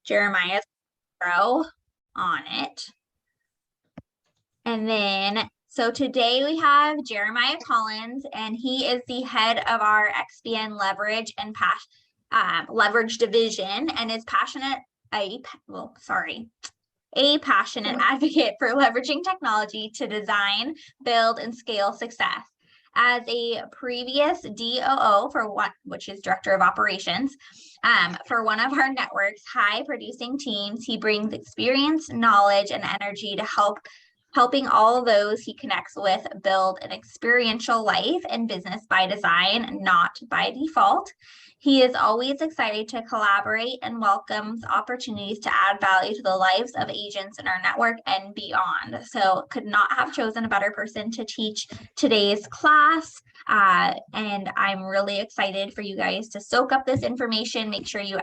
Jeremiah's row on it. And then, so today we have Jeremiah Collins, and he is the head of our XBN leverage and leverage division, and is a passionate advocate for leveraging technology to design, build, and scale success. As a previous DOO which is Director of Operations, for one of our network's high producing teams, he brings experience, knowledge, and energy to helping all those he connects with build an experiential life and business by design, not by default. He is always excited to collaborate and welcomes opportunities to add value to the lives of agents in our network and beyond. So could not have chosen a better person to teach today's class. And I'm really excited for you guys to soak up this information. Make sure you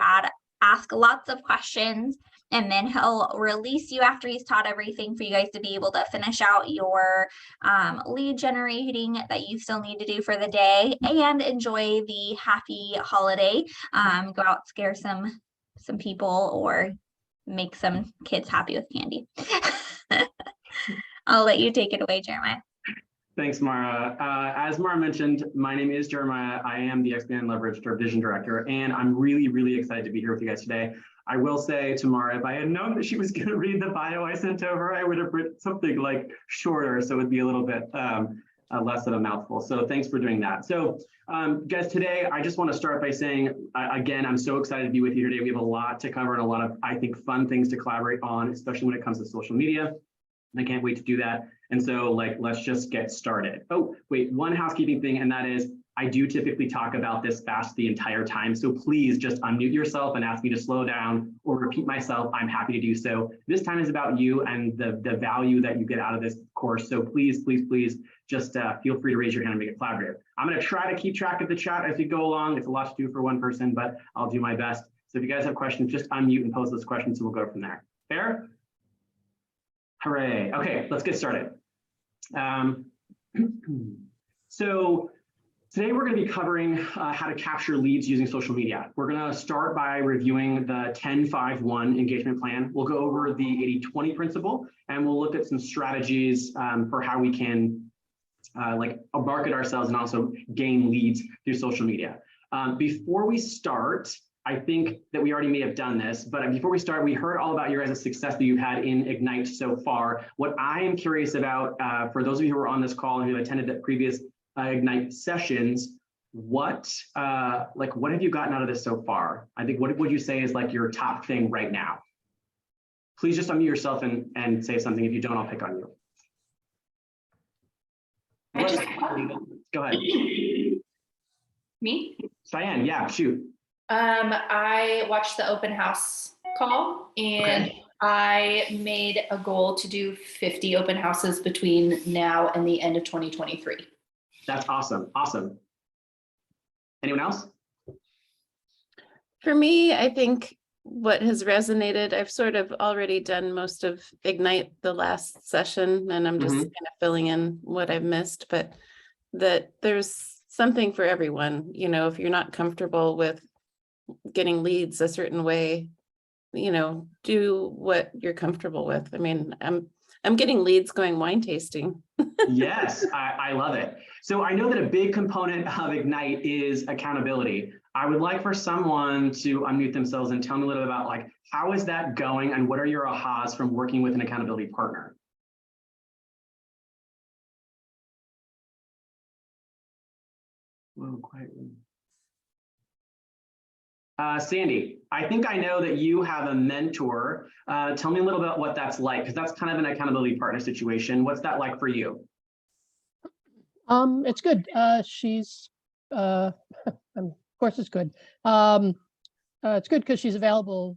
ask lots of questions, and then he'll release you after he's taught everything for you guys to be able to finish out your lead generating that you still need to do for the day and enjoy the happy holiday. Go out, scare some people, or make some kids happy with candy. I'll let you take it away, Jeremiah. Thanks, Mara. As Mara mentioned, my name is Jeremiah. I am the XBN Leverage Division Director, and I'm really, really excited to be here with you guys today. I will say to Mara, if I had known that she was going to read the bio I sent over, I would have written something like shorter, so it would be a little bit less of a mouthful. So thanks for doing that. So guys, today I just want to start by saying, again, I'm so excited to be with you today. We have a lot to cover and a lot of, I think, fun things to collaborate on, especially when it comes to social media. And I can't wait to do that. And so let's just get started. Oh, wait, one housekeeping thing, and that is I do typically talk about this fast the entire time. So please just unmute yourself and ask me to slow down or repeat myself. I'm happy to do so. This time is about you and the value that you get out of this course. So please, please, please just feel free to raise your hand and make it collaborative. I'm going to try to keep track of the chat as we go along. It's a lot to do for one person, but I'll do my best. So if you guys have questions, just unmute and pose those questions, and we'll go from there. Fair? Hooray. Okay, let's get started. So today we're going to be covering how to capture leads using social media. We're going to start by reviewing the 10-5-1 engagement plan. We'll go over the 80-20 principle, and we'll look at some strategies for how we can market ourselves and also gain leads through social media. Before we start, I think that we already may have done this, but before we start, we heard all about your guys' success that you've had in Ignite so far. What I am curious about, for those of you who are on this call and who attended the previous Ignite sessions, what have you gotten out of this so far? I think, what would you say is like your top thing right now? Please just unmute yourself and say something. If you don't, I'll pick on you. Go ahead. Me? Cheyenne, yeah, shoot. I watched the open house call, and Okay. I made a goal to do 50 open houses between now and the end of 2023. That's awesome. Awesome. Anyone else? For me, I think what has resonated, I've sort of already done most of Ignite the last session, and I'm just kind of filling in what I've missed, but that there's something for everyone. You know, if you're not comfortable with getting leads a certain way, you know, do what you're comfortable with. I mean, I'm getting leads going wine tasting. Yes, I love it. So I know that a big component of Ignite is accountability. I would like for someone to unmute themselves and tell me a little bit about how is that going and what are your ahas from working with an accountability partner? Whoa, quietly. Sandy, I think I know that you have a mentor. Tell me a little bit about what that's like, because that's kind of an accountability partner situation. What's that like for you? It's good. She's, of course it's good. It's good because she's available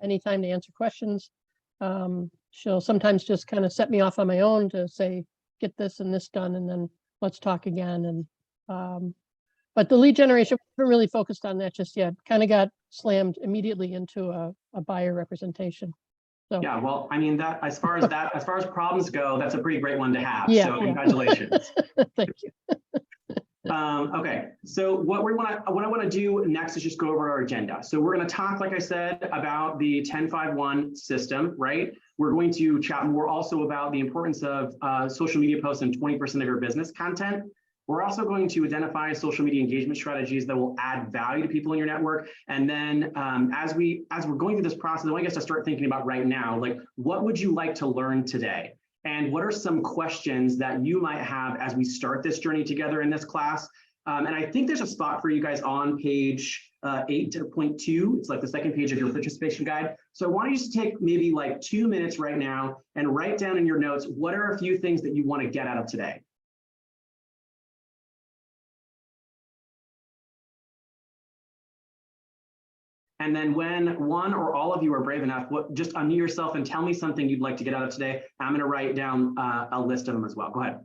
anytime to answer questions. She'll sometimes just kind of set me off on my own to say, get this and this done, and then let's talk again. And but the lead generation, we haven't really focused on that just yet. Kind of got slammed immediately into a buyer representation. So yeah, well, I mean, that as far as problems go, that's a pretty great one to have. Yeah, so congratulations. Thank you. Okay, so what I want to do next is just go over our agenda. So we're going to talk, like I said, about the 1051 system, right? We're going to chat more also about the importance of social media posts and 20% of your business content. We're also going to identify social media engagement strategies that will add value to people in your network. And then as we're going through this process, I want you guys to start thinking about right now, like, what would you like to learn today? And what are some questions that you might have as we start this journey together in this class? And I think there's a spot for you guys on page 8.2. It's like the second page of your participation guide. So I want you to take maybe like 2 minutes right now and write down in your notes, what are a few things that you want to get out of today? And then when one or all of you are brave enough, just unmute yourself and tell me something you'd like to get out of today. I'm going to write down a list of them as well. Go ahead.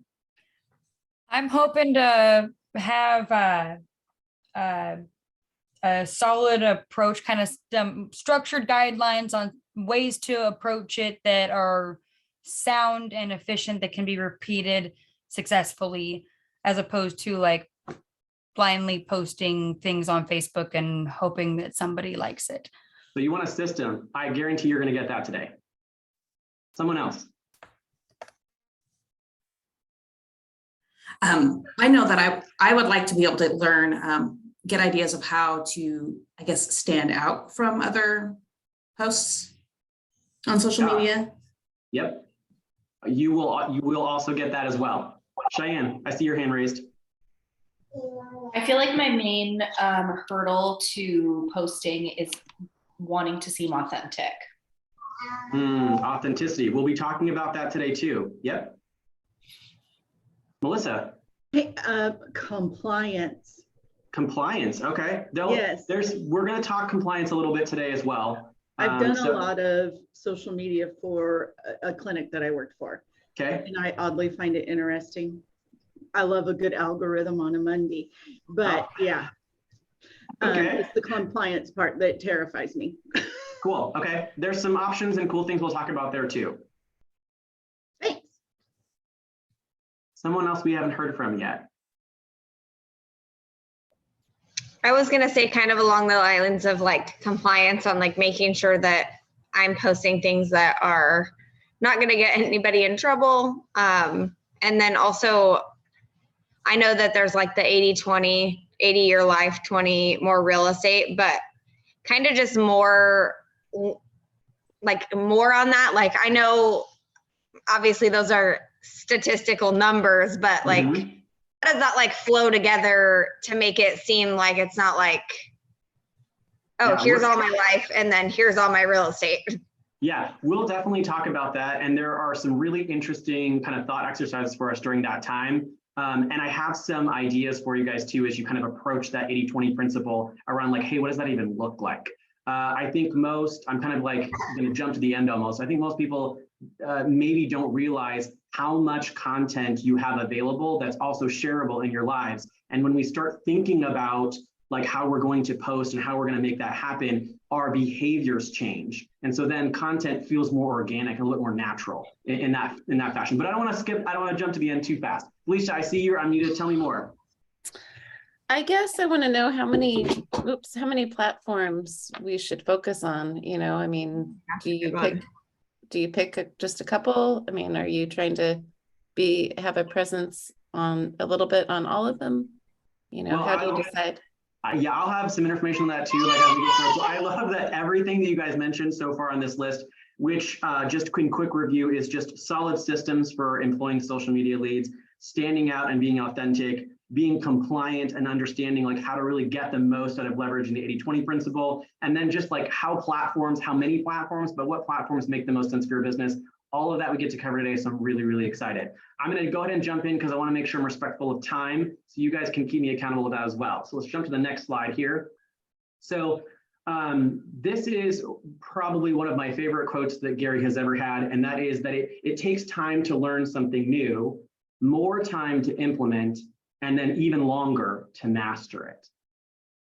I'm hoping to have a solid approach, kind of some structured guidelines on ways to approach it that are sound and efficient, that can be repeated successfully, as opposed to like blindly posting things on Facebook and hoping that somebody likes it. So you want a system. I guarantee you're going to get that today. Someone else. I know that I would like to be able to learn, get ideas of how to, I guess, stand out from other posts on social media. Yep. You will also get that as well. Cheyenne, I see your hand raised. I feel like my main hurdle to posting is wanting to seem authentic. Authenticity. We'll be talking about that today too. Yep. Melissa. Hey, compliance. Compliance. Okay. Yes. We're going to talk compliance a little bit today as well. I've done a lot of social media for a clinic that I worked for. Okay. And I oddly find it interesting. I love a good algorithm on a Monday, but yeah, Okay. It's the compliance part that terrifies me. Cool. Okay. There's some options and cool things we'll talk about there too. Thanks. Someone else we haven't heard from yet. I was going to say kind of along the lines of like compliance on like making sure that I'm posting things that are not going to get anybody in trouble. And then also, I know that there's like the 80-20, 80 year life, 20 more real estate, but kind of just more like more on that. Like, I know obviously those are statistical numbers, but like, how does that like flow together to make it seem like it's not like, oh, Yeah, here's all my life and then here's all my real estate. Yeah, we'll definitely talk about that. And there are some really interesting kind of thought exercises for us during that time. And I have some ideas for you guys too, as you kind of approach that 80-20 principle around like, hey, what does that even look like? I think I'm kind of like going to jump to the end almost. I think most people maybe don't realize how much content you have available that's also shareable in your lives. And when we start thinking about like how we're going to post and how we're going to make that happen, our behaviors change. And so then content feels more organic and a little more natural in that fashion. But I don't want to jump to the end too fast. Felicia, I see you're unmuted. Tell me more. I guess I want to know how many platforms we should focus on. You know, I mean, do you pick just a couple? I mean, are you trying to have a presence on a little bit on all of them? You know, how do you decide? Yeah, I'll have some information on that too. Like as we get through. So I love that everything that you guys mentioned so far on this list, which just quick review is just solid systems for employing social media leads, standing out and being authentic, being compliant and understanding like how to really get the most out of leveraging the 80-20 principle. And then just like how many platforms, but what platforms make the most sense for your business. All of that we get to cover today, so I'm really excited. I'm going to go ahead and jump in because I want to make sure I'm respectful of time so you guys can keep me accountable to that as well. So let's jump to the next slide here. So this is probably one of my favorite quotes that Gary has ever had, and that is that it takes time to learn something new, more time to implement, and then even longer to master it.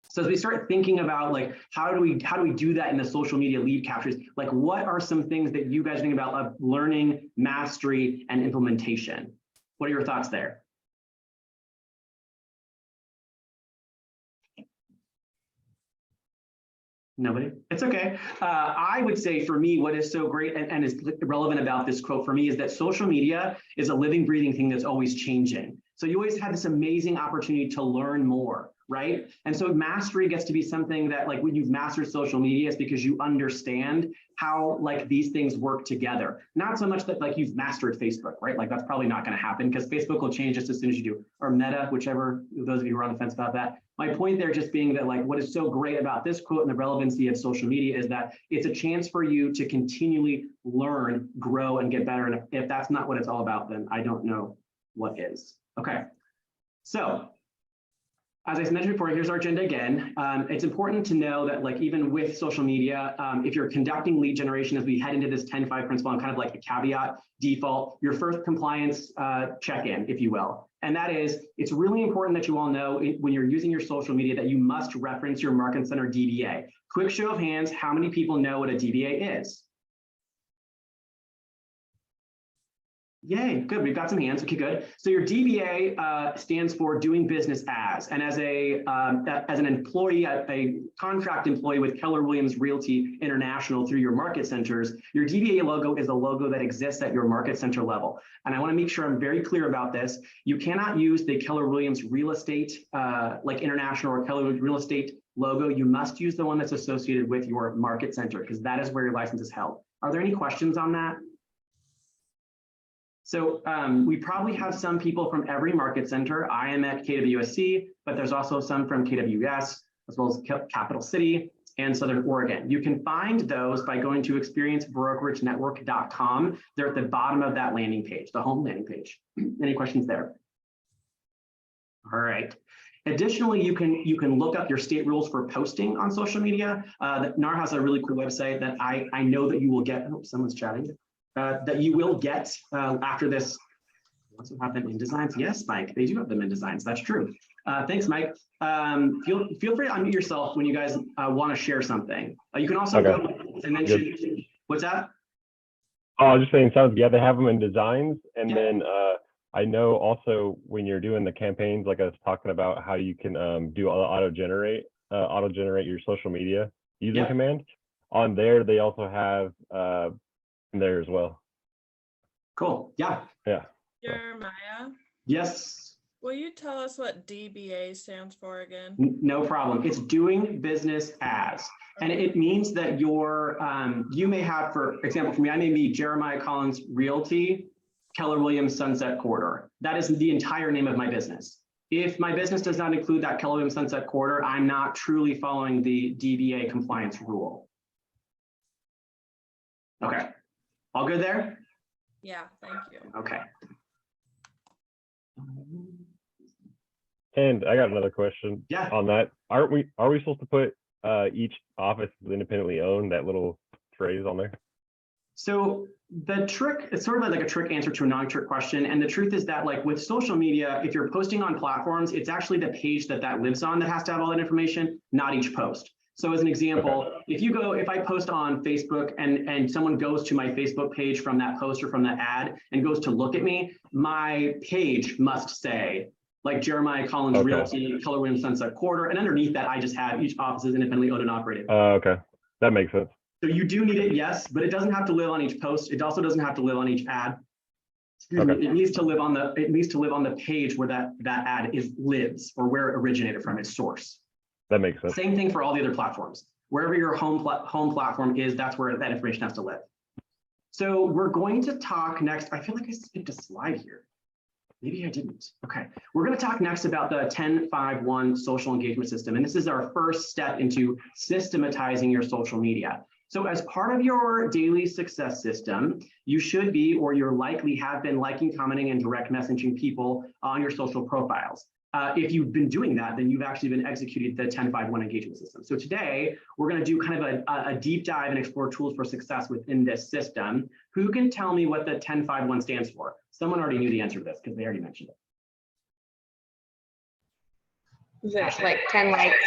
So as we start thinking about like, how do we do that in the social media lead captures? Like, what are some things that you guys think about learning, mastery, and implementation? What are your thoughts there? Nobody? It's okay. I would say for me, what is so great and is relevant about this quote for me is that social media is a living, breathing thing that's always changing. So you always have this amazing opportunity to learn more, right? And so mastery gets to be something that, like, when you've mastered social media, it's because you understand how, like, these things work together. Not so much that, like, you've mastered Facebook, right? Like, that's probably not going to happen because Facebook will change just as soon as you do, or Meta, whichever, those of you who are on the fence about that. My point there just being that, like, what is so great about this quote and the relevancy of social media is that it's a chance for you to continually learn, grow, and get better. And if that's not what it's all about, then I don't know what is. Okay, so as I mentioned before, here's our agenda again. It's important to know that, like, even with social media, if you're conducting lead generation as we head into this 10-5 principle, and kind of like a caveat default, your first compliance check-in, if you will. And that is, it's really important that you all know when you're using your social media that you must reference your Market Center DBA. Quick show of hands, how many people know what a DBA is? Yay, good, we've got some hands, okay, good. So your DBA stands for doing business as, and as an employee, a contract employee with Keller Williams Realty International through your market centers, your DBA logo is a logo that exists at your market center level. And I wanna make sure I'm very clear about this. You cannot use the Keller Williams Real Estate, like International or Keller Williams Real Estate logo. You must use the one that's associated with your market center because that is where your license is held. Are there any questions on that? So we probably have some people from every market center. I am at KWSC, but there's also some from KWS, as well as Capital City and Southern Oregon. You can find those by going to experiencebrokeragenetwork.com. They're at the bottom of that landing page, the home landing page. Any questions there? All right. Additionally, you can look up your state rules for posting on social media. NAR has a really cool website that I know that you will get. Oh, someone's chatting. That you will get after this. What's what happened in designs? Yes, Mike, they do have them in designs. That's true. Thanks, Mike. Feel free to unmute yourself when you guys want to share something. You can also go and mention. What's that? Oh, I was just saying, sounds yeah, they have them in designs, and then I know also when you're doing the campaigns, like I was talking about, how you can do auto generate your social media using command. On there, they also have there as well. Cool. Yeah. Jeremiah? Yes. Will you tell us what DBA stands for again? No problem. It's doing business as. And it means that your you may have, for example, for me, I may be Jeremiah Collins Realty, Keller Williams Sunset Corridor. That is the entire name of my business. If my business does not include that Keller Williams Sunset Corridor, I'm not truly following the DBA compliance rule. Okay. All good there? Yeah, thank you. Okay. And I got another question on that. Are we supposed to put each office is independently owned, that little phrase on there? So the trick, it's sort of like a trick answer to a non-trick question. And the truth is that, like, with social media, if you're posting on platforms, it's actually the page that lives on that has to have all that information, not each post. So as an example, if I post on Facebook and someone goes to my Facebook page from that post or from that ad and goes to look at me, my page must say, like, Jeremiah Collins Realty, Keller Williams Sunset Corridor, and underneath that, I just have each office is independently owned and operated. Okay, that makes sense. So you do need it, yes, but it doesn't have to live on each post. It also doesn't have to live on each ad. Excuse me, it needs to live on the page where that ad lives, or where it originated from, its source. That makes sense. Same thing for all the other platforms. Wherever your home platform is, that's where that information has to live. So we're going to talk next. I feel like I skipped a slide here. Maybe I didn't. Okay. We're going to talk next about the 10-5-1 social engagement system. And this is our first step into systematizing your social media. So as part of your daily success system, you should be, or you're likely have been, liking, commenting, and direct messaging people on your social profiles. If you've been doing that, then you've actually been executing the 10-5-1 engagement system. So today, we're going to do kind of a deep dive and explore tools for success within this system. Who can tell me what the 10-5-1 stands for? Someone already knew the answer to this because they already mentioned it. Is it like 10 likes,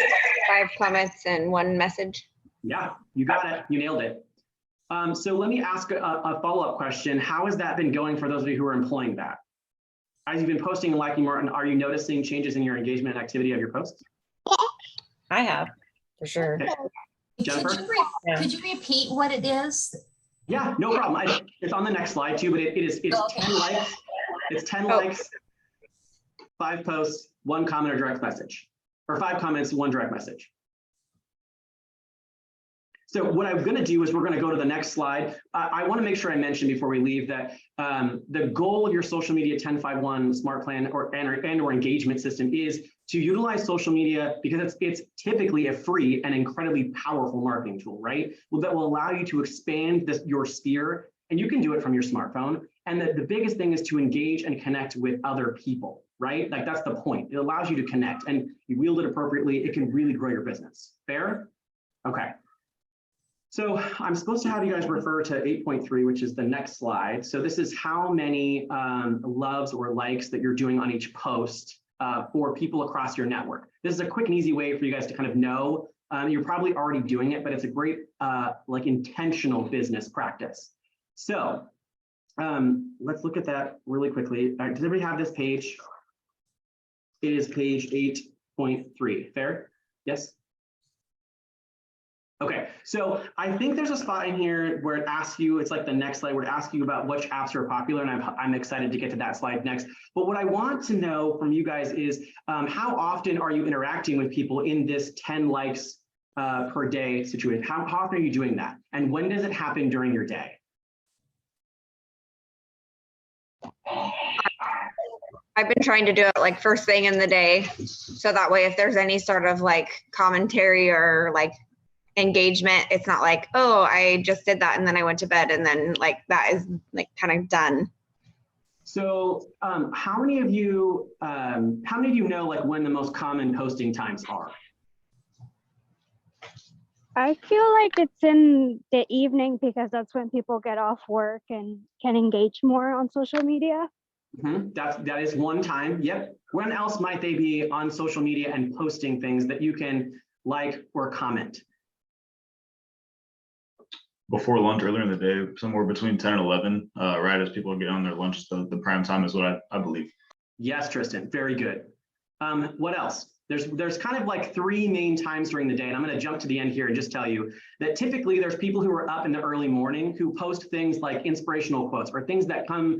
5 comments, and 1 message? Yeah, you got it. You nailed it. So let me ask a follow-up question. How has that been going for those of you who are employing that? As you've been posting and liking more, are you noticing changes in your engagement and activity of your posts? I have, for sure. Okay. Jennifer? Could you repeat what it is? Yeah, no problem. It's on the next slide too, but it's Okay. 10 likes. It's 10 likes, 5 posts, 1 comment or direct message, or 5 comments, 1 direct message. So what I'm going to do is we're going to go to the next slide. I want to make sure I mention before we leave that the goal of your social media 1051 smart plan or engagement system is to utilize social media because it's typically a free and incredibly powerful marketing tool, right? Well, that will allow you to expand your sphere, and you can do it from your smartphone. And the biggest thing is to engage and connect with other people, right? Like that's the point. It allows you to connect, and you wield it appropriately. It can really grow your business. Fair? Okay. So I'm supposed to have you guys refer to 8.3, which is the next slide. So this is how many loves or likes that you're doing on each post for people across your network. This is a quick and easy way for you guys to kind of know. You're probably already doing it, but it's a great like intentional business practice. So let's look at that really quickly. All right, does everybody have this page? It is page 8.3. Fair? Yes? Okay, so I think there's a spot in here where it asks you, it's like the next slide, where it asks you about which apps are popular, and I'm excited to get to that slide next. But what I want to know from you guys is how often are you interacting with people in this 10 likes per day situation? How often are you doing that? And when does it happen during your day? I've been trying to do it like first thing in the day. So that way, if there's any sort of like commentary or like engagement, it's not like, oh, I just did that and then I went to bed and then like that is like kind of done. So how many of you know like when the most common posting times are? I feel like it's in the evening because that's when people get off work and can engage more on social media. That is one time. Yep. When else might they be on social media and posting things that you can like or comment? Before lunch, earlier in the day, somewhere between 10 and 11, right as people get on their lunch, the prime time is what I believe. Yes, Tristan, very good. What else? There's kind of like 3 main times during the day, and I'm going to jump to the end here and just tell you that typically there's people who are up in the early morning who post things like inspirational quotes or things that come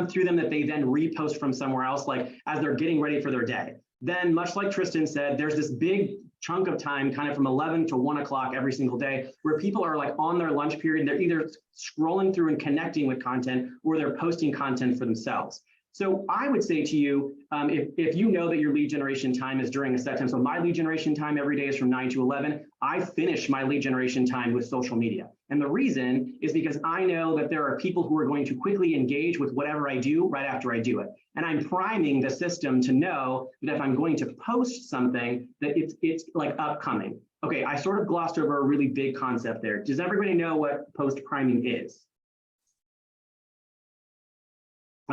through them that they then repost from somewhere else, like as they're getting ready for their day. Then, much like Tristan said, there's this big chunk of time kind of from 11 to 1 o'clock every single day where people are like on their lunch period. They're either scrolling through and connecting with content or they're posting content for themselves. So I would say to you, if you know that your lead generation time is during a set time, so my lead generation time every day is from 9 to 11, I finish my lead generation time with social media. And the reason is because I know that there are people who are going to quickly engage with whatever I do right after I do it. And I'm priming the system to know that if I'm going to post something, that it's like upcoming. Okay, I sort of glossed over a really big concept there. Does everybody know what post priming is?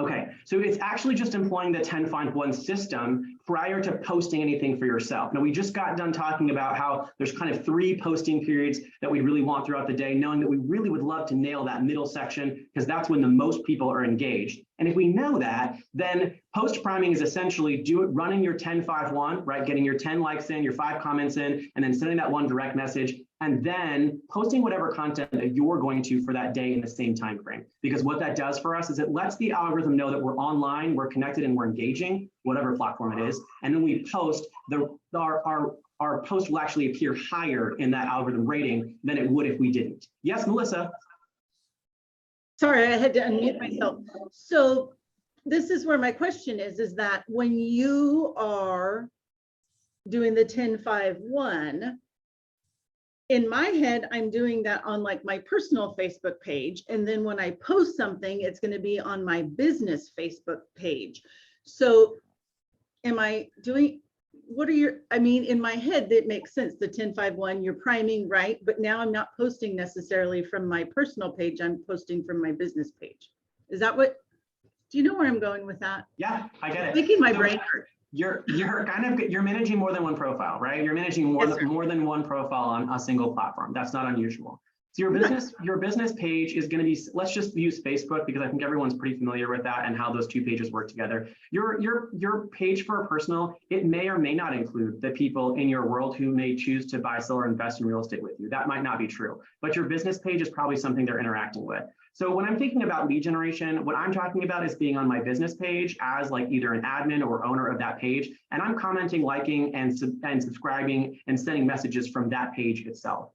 Okay, so it's actually just employing the 1051 system prior to posting anything for yourself. Now, we just got done talking about how there's kind of 3 posting periods that we really want throughout the day, knowing that we really would love to nail that middle section because that's when the most people are engaged. And if we know that, then post priming is essentially running your 1051, right? Getting your 10 likes in, your 5 comments in, and then sending that 1 direct message, and then posting whatever content that you're going to for that day in the same time frame. Because what that does for us is it lets the algorithm know that we're online, we're connected, and we're engaging, whatever platform it is. And then we post, our post will actually appear higher in that algorithm rating than it would if we didn't. Yes, Melissa? Sorry, I had to unmute myself. So this is where my question is that when you are doing the 1051, in my head, I'm doing that on like my personal Facebook page. And then when I post something, it's going to be on my business Facebook page. So am I doing, I mean, in my head, that makes sense. The 1051, you're priming, right? But now I'm not posting necessarily from my personal page. I'm posting from my business page. Is that what, do you know where I'm going with that? Yeah, I get it. Making my brain hurt. You're managing more than one profile, right? You're managing more than one profile on a single platform. That's not unusual. So your business page is going to be, let's just use Facebook because I think everyone's pretty familiar with that and how those two pages work together. Your page for a personal, it may or may not include the people in your world who may choose to buy, sell, or invest in real estate with you. That might not be true, but your business page is probably something they're interacting with. So when I'm thinking about lead generation, what I'm talking about is being on my business page as like either an admin or owner of that page, and I'm commenting, liking, and subscribing and sending messages from that page itself.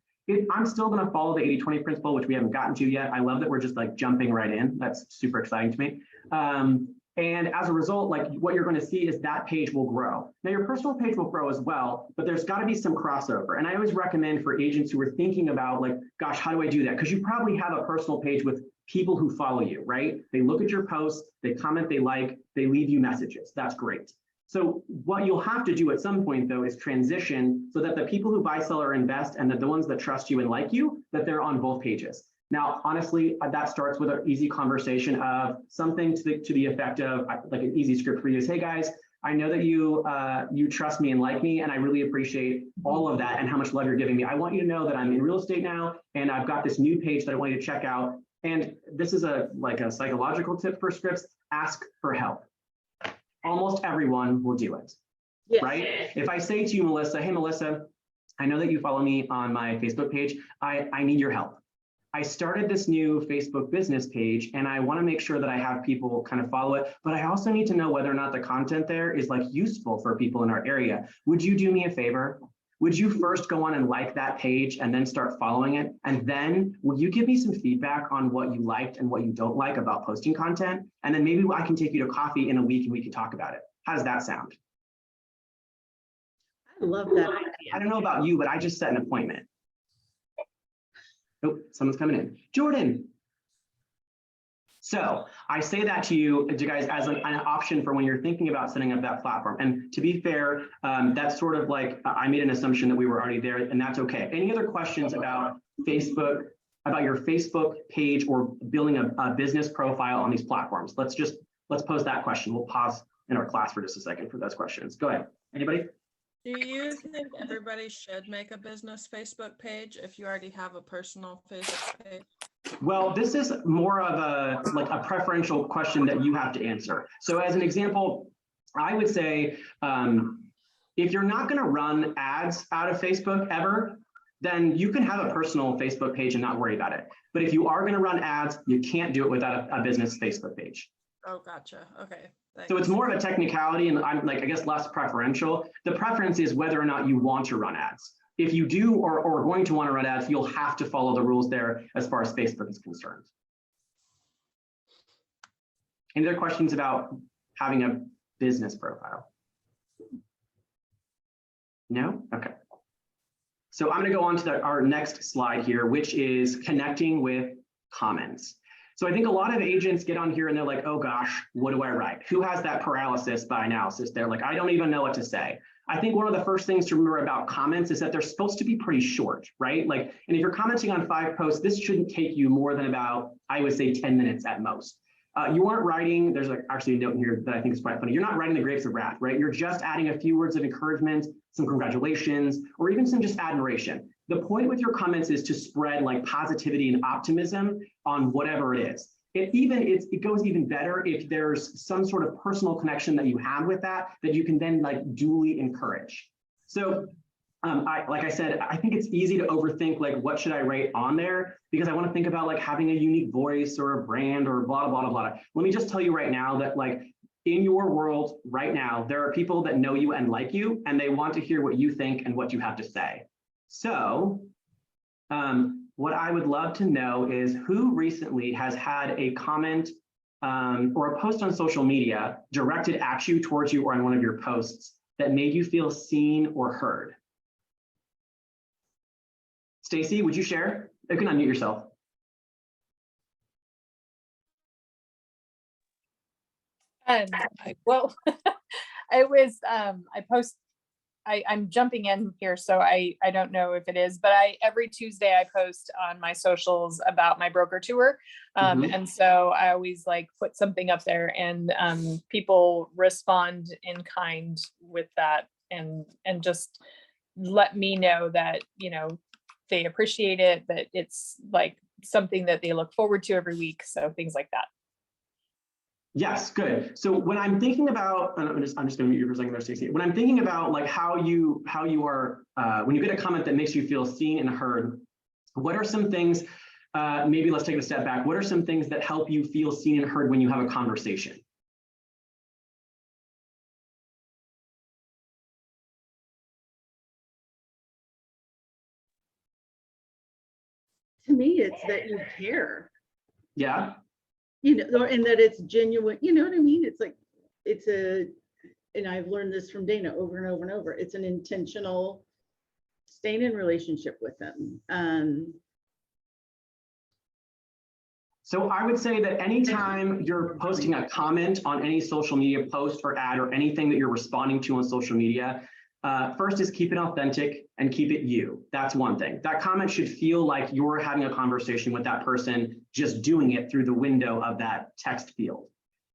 I'm still going to follow the 80-20 principle, which we haven't gotten to yet. I love that we're just like jumping right in. That's super exciting to me. And as a result, like what you're going to see is that page will grow. Now your personal page will grow as well, but there's got to be some crossover. And I always recommend for agents who are thinking about like, gosh, how do I do that? Because you probably have a personal page with people who follow you, right? They look at your posts, they comment, they like, they leave you messages. That's great. So what you'll have to do at some point though is transition so that the people who buy, sell, or invest and that the ones that trust you and like you, that they're on both pages. Now, honestly, that starts with an easy conversation of something to the effect of like an easy script for you is, hey guys, I know that you trust me and like me, and I really appreciate all of that and how much love you're giving me. I want you to know that I'm in real estate now, and I've got this new page that I want you to check out. And this is like a psychological tip for scripts, ask for help. Almost everyone will do it, yes. Right? If I say to you, Melissa, hey, Melissa, I know that you follow me on my Facebook page. I need your help. I started this new Facebook business page and I want to make sure that I have people kind of follow it, but I also need to know whether or not the content there is like useful for people in our area. Would you do me a favor? Would you first go on and like that page and then start following it? And then will you give me some feedback on what you liked and what you don't like about posting content? And then maybe I can take you to coffee in a week and we can talk about it. How does that sound? I love that idea. I don't know about you, but I just set an appointment. Oh, someone's coming in. Jordan. So I say that to you guys as an option for when you're thinking about setting up that platform. And to be fair, that's sort of like I made an assumption that we were already there, and that's okay. Any other questions about Facebook, about your Facebook page or building a business profile on these platforms? Let's pose that question. We'll pause in our class for just a second for those questions. Go ahead. Anybody? Do you think everybody should make a business Facebook page if you already have a personal Facebook page? Well, this is more of a preferential question that you have to answer. So as an example, I would say, if you're not going to run ads out of Facebook ever, then you can have a personal Facebook page and not worry about it. But if you are going to run ads, you can't do it without a business Facebook page. Oh, gotcha. Okay. Thanks. So it's more of a technicality and I'm like, I guess, less preferential. The preference is whether or not you want to run ads. If you do or are going to want to run ads, you'll have to follow the rules there as far as Facebook is concerned. Any other questions about having a business profile? No? Okay. So I'm going to go on to our next slide here, which is connecting with comments. So I think a lot of agents get on here and they're like, oh gosh, what do I write? Who has that paralysis by analysis? They're like, I don't even know what to say. I think one of the first things to remember about comments is that they're supposed to be pretty short, right? Like, and if you're commenting on 5 posts, this shouldn't take you more than about, I would say 10 minutes at most. You aren't writing, there's actually a note in here that I think is quite funny. You're not writing the grapes of wrath, right? You're just adding a few words of encouragement, some congratulations, or even some just admiration. The point with your comments is to spread like positivity and optimism on whatever it is. It goes even better if there's some sort of personal connection that you have with that you can then like duly encourage. So like I said, I think it's easy to overthink like what should I write on there because I want to think about like having a unique voice or a brand or blah, blah, blah, blah. Let me just tell you right now that like in your world right now, there are people that know you and like you, and they want to hear what you think and what you have to say. So what I would love to know is who recently has had a comment or a post on social media directed at you, towards you, or on one of your posts that made you feel seen or heard. Stacy, would you share? You can unmute yourself. Well, I'm jumping in here, so I don't know if it is, but every Tuesday I post on my socials about my broker tour. And so I always like put something up there and people respond in kind with that and just let me know that, you know, they appreciate it, that it's like something that they look forward to every week. So things like that. Yes, good. So when I'm thinking about, I'm just going to mute you for a second there, Stacey. When I'm thinking about like how you are, when you get a comment that makes you feel seen and heard, what are some things, maybe let's take it a step back. What are some things that help you feel seen and heard when you have a conversation? To me, it's that you care, Yeah. you know, and that it's genuine, you know what I mean? It's like, and I've learned this from Dana over and over and over. It's an intentional staying in relationship with them. So I would say that anytime you're posting a comment on any social media post or ad or anything that you're responding to on social media, first is keep it authentic and keep it you. That's one thing. That comment should feel like you're having a conversation with that person, just doing it through the window of that text field.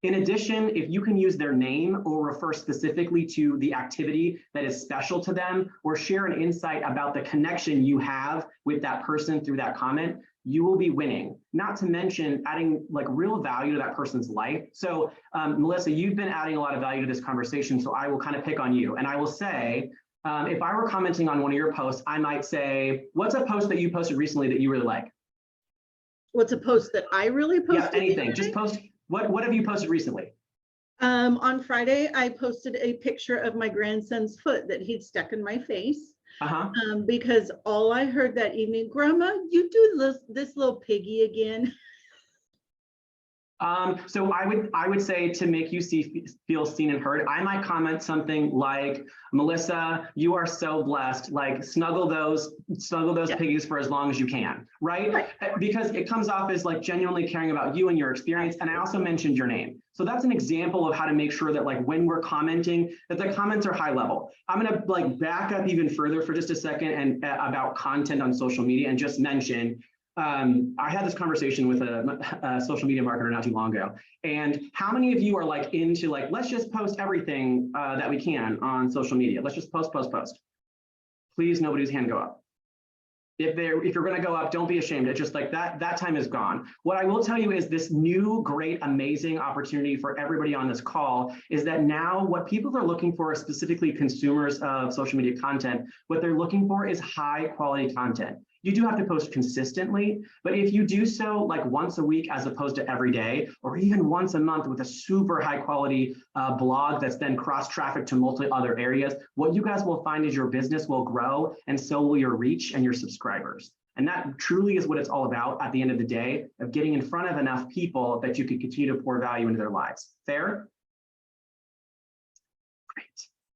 In addition, if you can use their name or refer specifically to the activity that is special to them, or share an insight about the connection you have with that person through that comment, you will be winning. Not to mention adding like real value to that person's life. So Melissa, you've been adding a lot of value to this conversation, so I will kind of pick on you. And I will say, if I were commenting on one of your posts, I might say, what's a post that you posted recently that you really like? What's a post that I really posted? Yeah, anything, just post, what have you posted recently? On Friday, I posted a picture of my grandson's foot that he'd stuck in my face. Because all I heard that evening, Grandma, you do this little piggy again. So I would say, to make you feel seen and heard, I might comment something like, Melissa, you are so blessed, like snuggle those piggies for as long as you can, right? Because it comes off as like genuinely caring about you and your experience. And I also mentioned your name. So that's an example of how to make sure that like when we're commenting, that the comments are high level. I'm gonna like back up even further for just a second and about content on social media and just mention, I had this conversation with a social media marketer not too long ago. And how many of you are like into like, let's just post everything that we can on social media. Let's just post. Please, nobody's hand go up. If you're going to go up, don't be ashamed. It's just like that time is gone. What I will tell you is this new, great, amazing opportunity for everybody on this call is that now what people are looking for, specifically consumers of social media content, what they're looking for is high quality content. You do have to post consistently, but if you do so like once a week as opposed to every day, or even once a month with a super high quality blog that's then cross-trafficked to multiple other areas, what you guys will find is your business will grow and so will your reach and your subscribers. And that truly is what it's all about at the end of the day, of getting in front of enough people that you can continue to pour value into their lives. Fair? Great.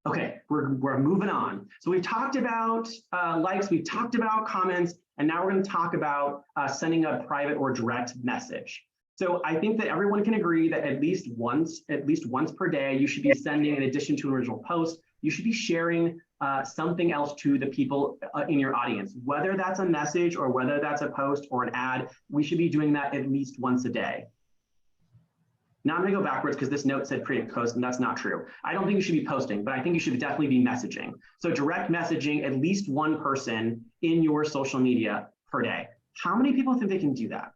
Okay, we're moving on. So we've talked about likes, we've talked about comments, and now we're going to talk about sending a private or direct message. So I think that everyone can agree that at least once per day, you should be sending, in addition to an original post, you should be sharing something else to the people in your audience. Whether that's a message or whether that's a post or an ad, we should be doing that at least once a day. Now I'm going to go backwards because this note said create post, and that's not true. I don't think you should be posting, but I think you should definitely be messaging. So direct messaging at least one person in your social media per day. How many people think they can do that?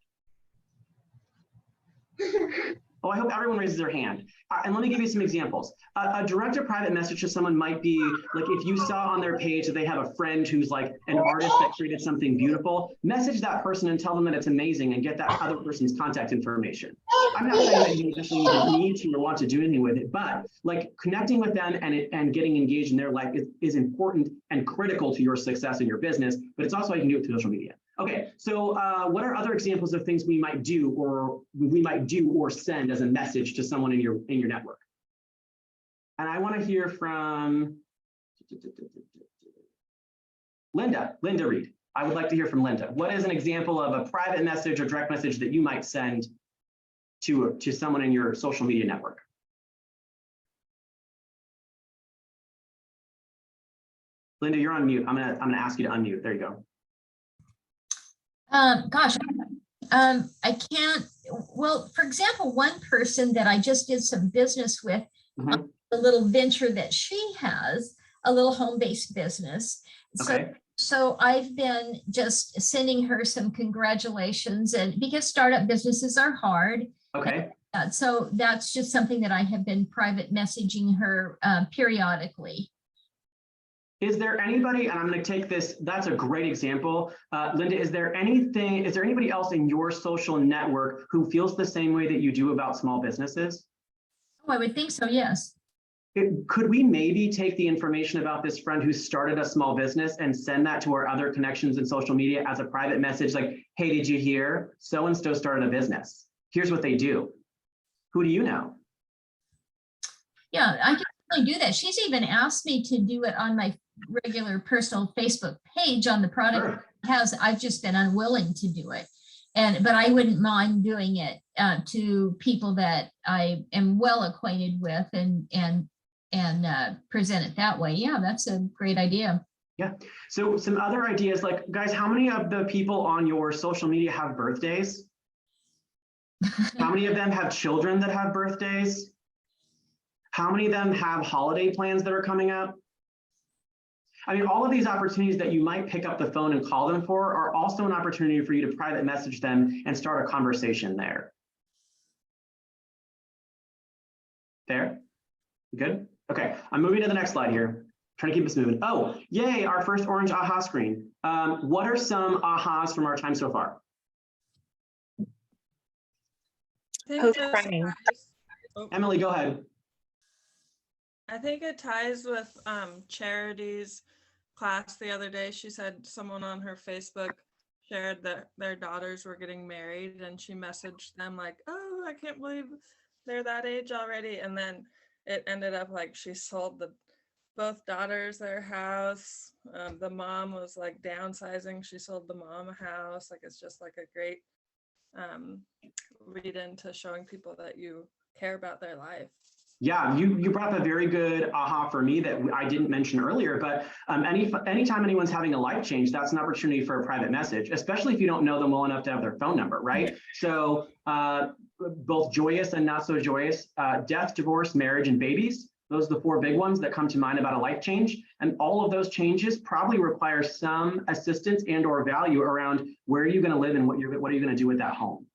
Oh, I hope everyone raises their hand. And let me give you some examples. A direct or private message to someone might be like, if you saw on their page that they have a friend who's like an artist that created something beautiful, message that person and tell them that it's amazing and get that other person's contact information. I'm not saying that you necessarily need to or want to do anything with it, but like connecting with them and getting engaged in their life is important and critical to your success in your business, but it's also how you can do it through social media. Okay, so what are other examples of things we might do or send as a message to someone in your network? And I want to hear from Linda Reed. I would like to hear from Linda. What is an example of a private message or direct message that you might send to someone in your social media network? Linda, you're on mute. I'm gonna ask you to unmute. There you go. Gosh, I can't, well, for example, one person that I just did some business with, the little venture that she has, a little home-based business. So So I've been just sending her some congratulations, and because startup businesses are hard. Okay. So that's just something that I have been private messaging her periodically. Is there anybody, and I'm going to take this, that's a great example. Linda, is there anybody else in your social network who feels the same way that you do about small businesses? Oh, I would think so, yes. Could we maybe take the information about this friend who started a small business and send that to our other connections in social media as a private message, like, hey, did you hear? So-and-so started a business. Here's what they do. Who do you know? Yeah, I can really do that. She's even asked me to do it on my regular personal Facebook page on the product. Sure. I've just been unwilling to do it. But I wouldn't mind doing it to people that I am well acquainted with and present it that way. Yeah, that's a great idea. Yeah. So some other ideas, like, guys, how many of the people on your social media have birthdays? How many of them have children that have birthdays? How many of them have holiday plans that are coming up? I mean, all of these opportunities that you might pick up the phone and call them for are also an opportunity for you to private message them and start a conversation there. There? Good? Okay, I'm moving to the next slide here. Trying to keep us moving. Oh, yay, our first orange aha screen. What are some ahas from our time so far? Emily, go ahead. I think it ties with Charity's class the other day. She said someone on her Facebook shared that their daughters were getting married, and she messaged them like, oh, I can't believe they're that age already. And then it ended up like she sold both daughters their house. The mom was like downsizing. She sold the mom a house. Like, it's just like a great read into showing people that you care about their life. Yeah, you brought up a very good aha for me that I didn't mention earlier, but anytime anyone's having a life change, that's an opportunity for a private message, especially if you don't know them well enough to have their phone number, right? So both joyous and not so joyous, death, divorce, marriage, and babies, those are the 4 big ones that come to mind about a life change. And all of those changes probably require some assistance and or value around where are you going to live and what are you going to do with that home?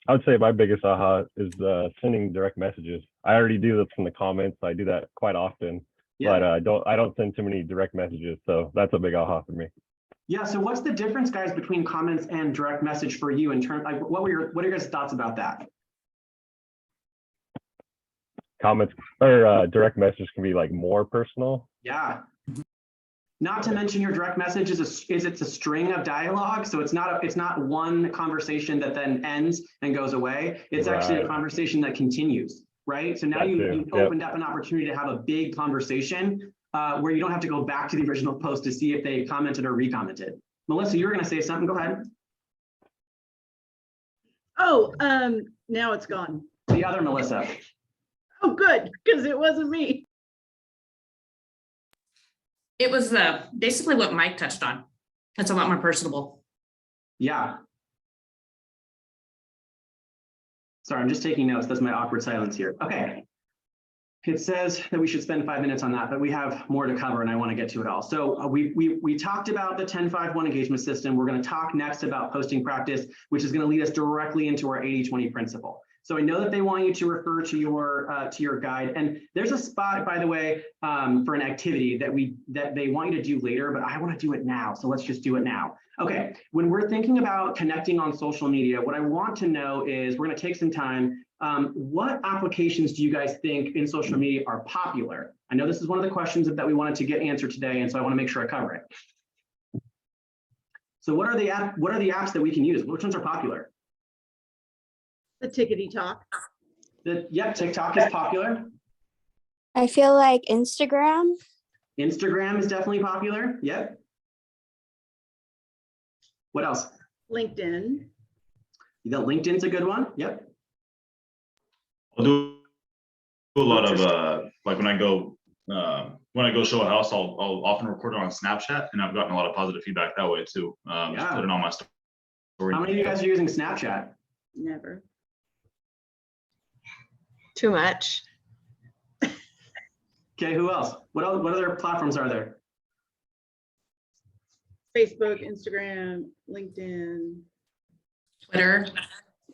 I would say my biggest aha is sending direct messages. I already do this in the comments. I do that quite often, but I don't send too many direct messages. So that's a big aha for me. Yeah. So what's the difference, guys, between comments and direct message for you in terms? Like, what are your guys' thoughts about that? Comments or direct message can be like more personal. Yeah. Not to mention your direct message it's a string of dialogue. So it's not one conversation that then ends and goes away. It's actually a conversation that continues, right? So now you've opened up an opportunity to have a big conversation where you don't have to go back to the original post to see if they commented or recommented. Melissa, you were going to say something. Go ahead. Oh, now it's gone. The other Melissa. Oh, good, because it wasn't me. It was basically what Mike touched on. It's a lot more personable. Yeah. Sorry, I'm just taking notes. That's my awkward silence here. Okay. It says that we should spend 5 minutes on that, but we have more to cover and I want to get to it all. So we talked about the 10-5-1 engagement system. We're going to talk next about posting practice, which is going to lead us directly into our 80-20 principle. So I know that they want you to refer to your guide, and there's a spot, by the way, for an activity that they want you to do later, but I want to do it now. So let's just do it now. Okay, when we're thinking about connecting on social media, what I want to know is we're going to take some time. What applications do you guys think in social media are popular? I know this is one of the questions that we wanted to get answered today, and so I want to make sure I cover it. So what are the apps that we can use? Which ones are popular? The Tickety Talk. TikTok is popular. I feel like Instagram. Instagram is definitely popular. Yep. What else? LinkedIn. LinkedIn's a good one. Yep. I'll do a lot of like when I go show a house, I'll often record it on Snapchat, and I've gotten a lot of positive feedback that way too. Just put it on my story. How many of you guys are using Snapchat? Never. Too much. Okay, who else? What other platforms are there? Facebook, Instagram, LinkedIn. Twitter.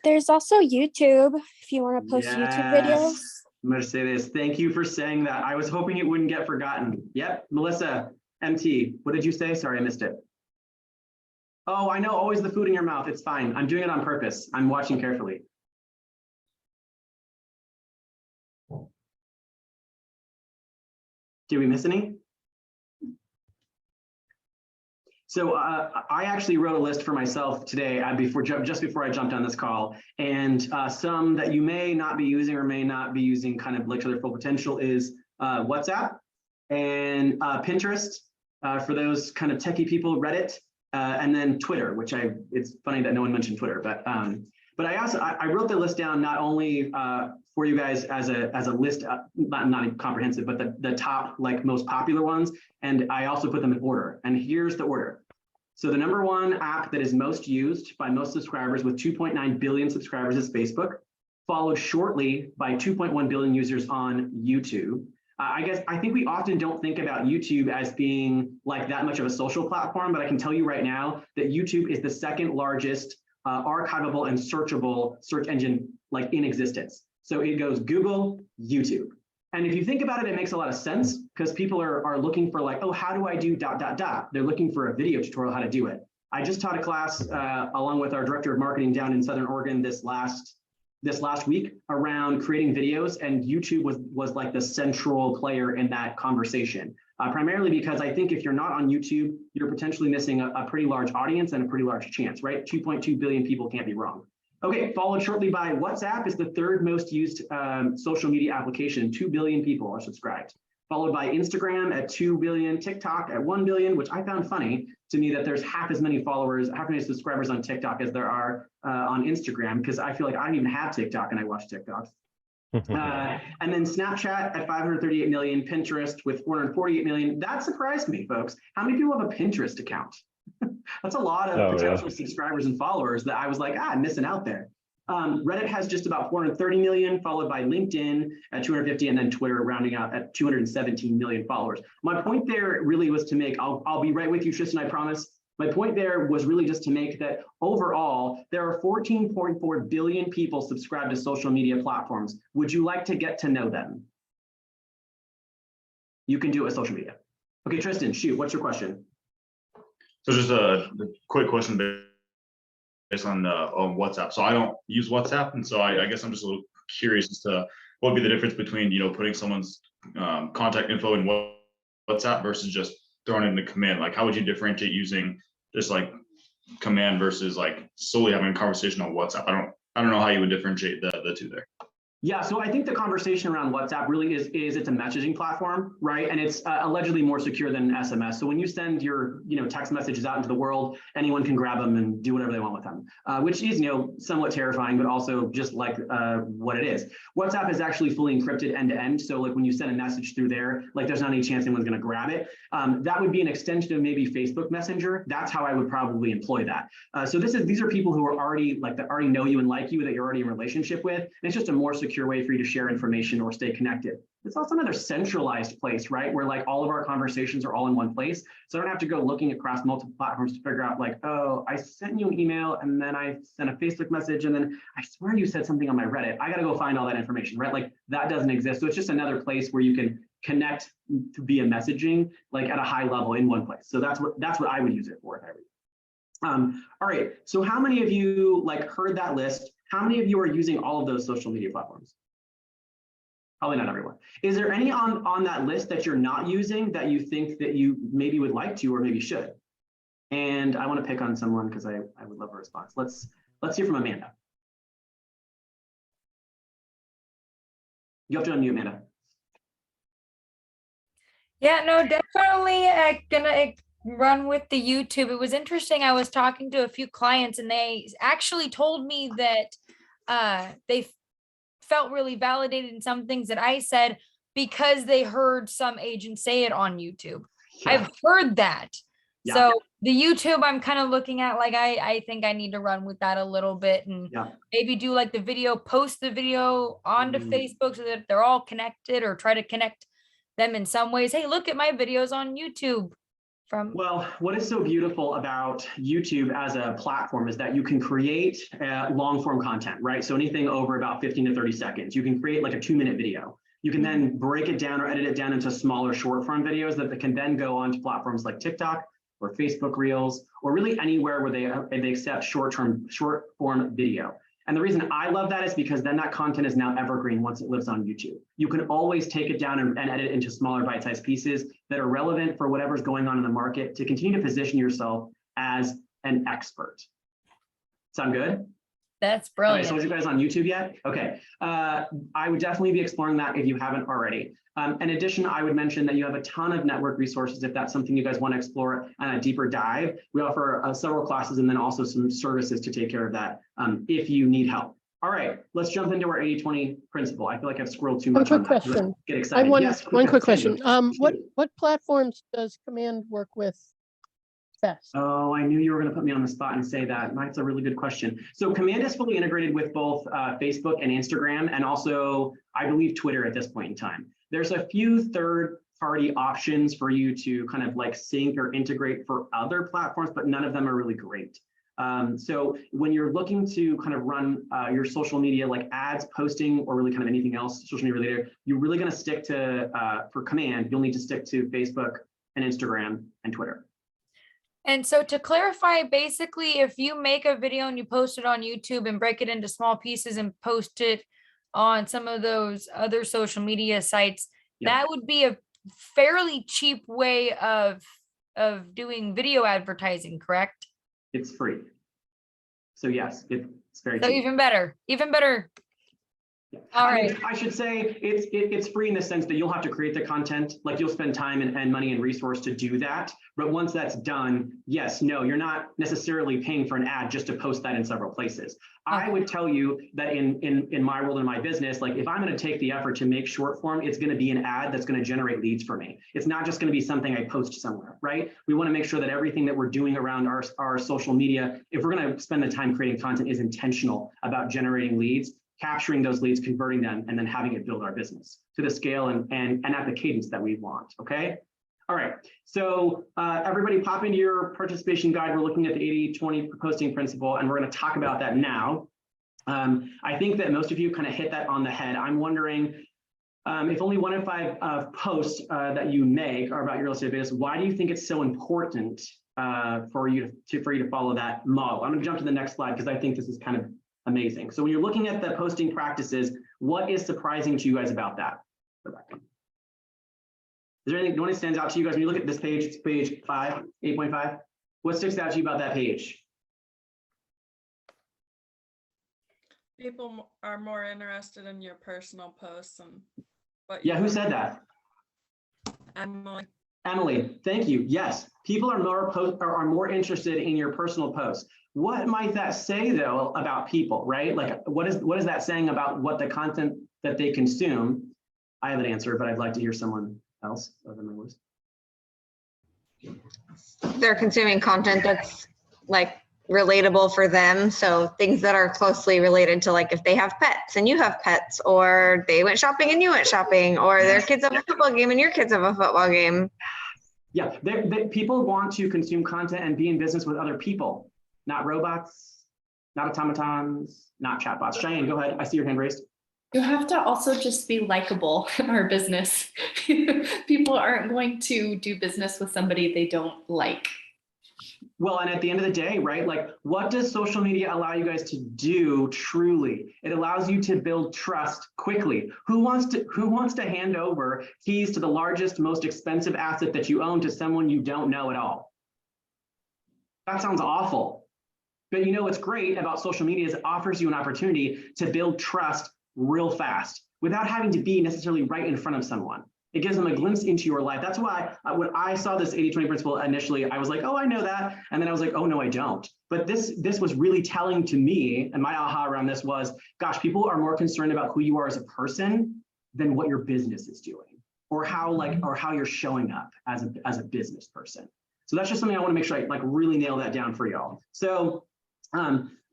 There's also YouTube if you want to post YouTube videos. Yes. I'm going to say this. Thank you for saying that. I was hoping it wouldn't get forgotten. Yep. Melissa, MT, what did you say? Sorry, I missed it. Oh, I know. Always the food in your mouth. It's fine. I'm doing it on purpose. I'm watching carefully. Did we miss any? So I actually wrote a list for myself today just before I jumped on this call, and some that you may not be using or may not be using kind of like to their full potential is WhatsApp and Pinterest for those kind of techie people, Reddit, and then Twitter, which it's funny that no one mentioned Twitter, but I wrote the list down not only for you guys as a list, not comprehensive, but the top like most popular ones, and I also put them in order. And here's the order. So the number one app that is most used by most subscribers with 2.9 billion subscribers is Facebook, followed shortly by 2.1 billion users on YouTube. I think we often don't think about YouTube as being like that much of a social platform, but I can tell you right now that YouTube is the second largest archivable and searchable search engine like in existence. So it goes Google, YouTube. And if you think about it, it makes a lot of sense because people are looking for like, oh, how do I do ... They're looking for a video tutorial how to do it. I just taught a class along with our director of marketing down in Southern Oregon this last week around creating videos, and YouTube was like the central player in that conversation. Primarily because I think if you're not on YouTube, you're potentially missing a pretty large audience and a pretty large chance, right? 2.2 billion people can't be wrong. Okay, followed shortly by WhatsApp is the third most used social media application. 2 billion people are subscribed. Followed by Instagram at 2 billion, TikTok at 1 billion, which I found funny to me that there's half as many subscribers on TikTok as there are on Instagram, because I feel like I don't even have TikTok and I watch TikToks. And then Snapchat at 538 million, Pinterest with 448 million. That surprised me, folks. How many people have a Pinterest account? That's a lot of potential subscribers and followers that I was like, I'm missing out there. Reddit has just about 430 million, followed by LinkedIn at 250, and then Twitter rounding out at 217 million followers. My point there really was to make, I'll be right with you, Tristan, I promise. My point there was really just to make that overall, there are 14.4 billion people subscribed to social media platforms. Would you like to get to know them? You can do it with social media. Okay, Tristan, shoot, what's your question? So just a quick question based on WhatsApp. So I don't use WhatsApp, and so I guess I'm just a little curious as to what would be the difference between putting someone's contact info in WhatsApp versus just throwing it in the command. Like, how would you differentiate using just like command versus like solely having a conversation on WhatsApp? I don't know how you would differentiate the two there. Yeah, so I think the conversation around WhatsApp really is it's a messaging platform, right? And it's allegedly more secure than SMS. So when you send your text messages out into the world, anyone can grab them and do whatever they want with them, which is somewhat terrifying, but also just like what it is. WhatsApp is actually fully encrypted end to end. So like when you send a message through there, like there's not any chance anyone's going to grab it. That would be an extension of maybe Facebook Messenger. That's how I would probably employ that. So these are people who are already that already know you and like you, that you're already in a relationship with. And it's just a more secure way for you to share information or stay connected. It's also another centralized place, right? Where like all of our conversations are all in one place. So I don't have to go looking across multiple platforms to figure out like, oh, I sent you an email and then I sent a Facebook message and then I swear you said something on my Reddit. I got to go find all that information, right? Like that doesn't exist. So it's just another place where you can connect via messaging, like at a high level in one place. So that's what I would use it for if I were you. All right, so how many of you like heard that list? How many of you are using all of those social media platforms? Probably not everyone. Is there any on that list that you're not using that you think that you maybe would like to or maybe should? And I want to pick on someone because I would love a response. Let's hear from Amanda. You have to unmute, Amanda. Yeah, no, definitely gonna run with the YouTube. It was interesting. I was talking to a few clients and they actually told me that they felt really validated in some things that I said because they heard some agents say it on YouTube. Yeah. I've heard that. Yeah. So the YouTube I'm kind of looking at, like, I think I need to run with that a little bit and maybe do like the video, post the video onto Facebook so that they're all connected, or try to connect them in some ways. Hey, look at my videos on YouTube. from? Well, what is so beautiful about YouTube as a platform is that you can create long form content, right? So anything over about 15 to 30 seconds, you can create like a 2-minute video. You can then break it down or edit it down into smaller short form videos that can then go onto platforms like TikTok or Facebook Reels, or really anywhere where they accept short form video. And the reason I love that is because then that content is now evergreen once it lives on YouTube. You can always take it down and edit it into smaller bite-sized pieces that are relevant for whatever's going on in the market to continue to position yourself as an expert. Sound good? That's Okay, brilliant. so are you guys on YouTube yet? Okay, I would definitely be exploring that if you haven't already. In addition, I would mention that you have a ton of network resources if that's something you guys want to explore on a deeper dive. We offer several classes and then also some services to take care of that if you need help. All right, let's jump into our 80-20 principle. I feel like I've squirreled too much. One quick question. Get I excited. have one, Yes, one quick Sandy. question. What platforms does Command work with best? Oh, I knew you were going to put me on the spot and say that. That's a really good question. So Command is fully integrated with both Facebook and Instagram, and also, I believe, Twitter at this point in time. There's a few third-party options for you to kind of like sync or integrate for other platforms, but none of them are really great. So when you're looking to kind of run your social media, like ads, posting, or really kind of anything else social media related, you're really going to stick to, for Command, you'll need to stick to Facebook and Instagram and Twitter. And so to clarify, basically, if you make a video and you post it on YouTube and break it into small pieces and post it on some of those other social media sites, that would be a fairly cheap way of doing video advertising, correct? It's free. So yes, it's very So cheap. even better. All right. I should say it's free in the sense that you'll have to create the content, like you'll spend time and money and resource to do that. But once that's done, yes, no, you're not necessarily paying for an ad just to post that in several places. I would tell you that in my world and my business, like if I'm going to take the effort to make short form, it's going to be an ad that's going to generate leads for me. It's not just going to be something I post somewhere, right? We want to make sure that everything that we're doing around our social media, if we're going to spend the time creating content, is intentional about generating leads, capturing those leads, converting them, and then having it build our business to the scale and at the cadence that we want, okay? All right, so everybody pop into your participation guide. We're looking at the 80-20 posting principle, and we're gonna talk about that now. I think that most of you kind of hit that on the head. I'm wondering if only 1 in 5 posts that you make are about your real estate business, why do you think it's so important for you to follow that model? I'm gonna jump to the next slide because I think this is kind of amazing. So when you're looking at the posting practices, what is surprising to you guys about that? Go back. Is there anything that stands out to you guys when you look at this page? It's page 5, 8.5. What sticks out to you about that page? People are more interested in your personal posts and what. Yeah, who said that? Emily. Emily, thank you. Yes, people are more interested in your personal posts. What might that say though about people, right? Like, what is that saying about what the content that they consume? I have an answer, but I'd like to hear someone else other than my voice. They're consuming content that's like relatable for them. So things that are closely related to, like if they have pets and you have pets, or they went shopping and you went shopping, or their kids have a football game and your kids have a football game. Yeah, people want to consume content and be in business with other people, not robots, not automatons, not chatbots. Cheyenne, go ahead. I see your hand raised. You have to also just be likable in our business. People aren't going to do business with somebody they don't like. Well, and at the end of the day, right, like what does social media allow you guys to do truly? It allows you to build trust quickly. Who wants to hand over keys to the largest, most expensive asset that you own to someone you don't know at all? That sounds awful. But you know what's great about social media is it offers you an opportunity to build trust real fast without having to be necessarily right in front of someone. It gives them a glimpse into your life. That's why when I saw this 80-20 principle initially, I was like, oh, I know that. And then I was like, oh, no, I don't. But this was really telling to me, and my aha around this was, gosh, people are more concerned about who you are as a person than what your business is doing, or how you're showing up as a business person. So that's just something I want to make sure I really nail that down for y'all. So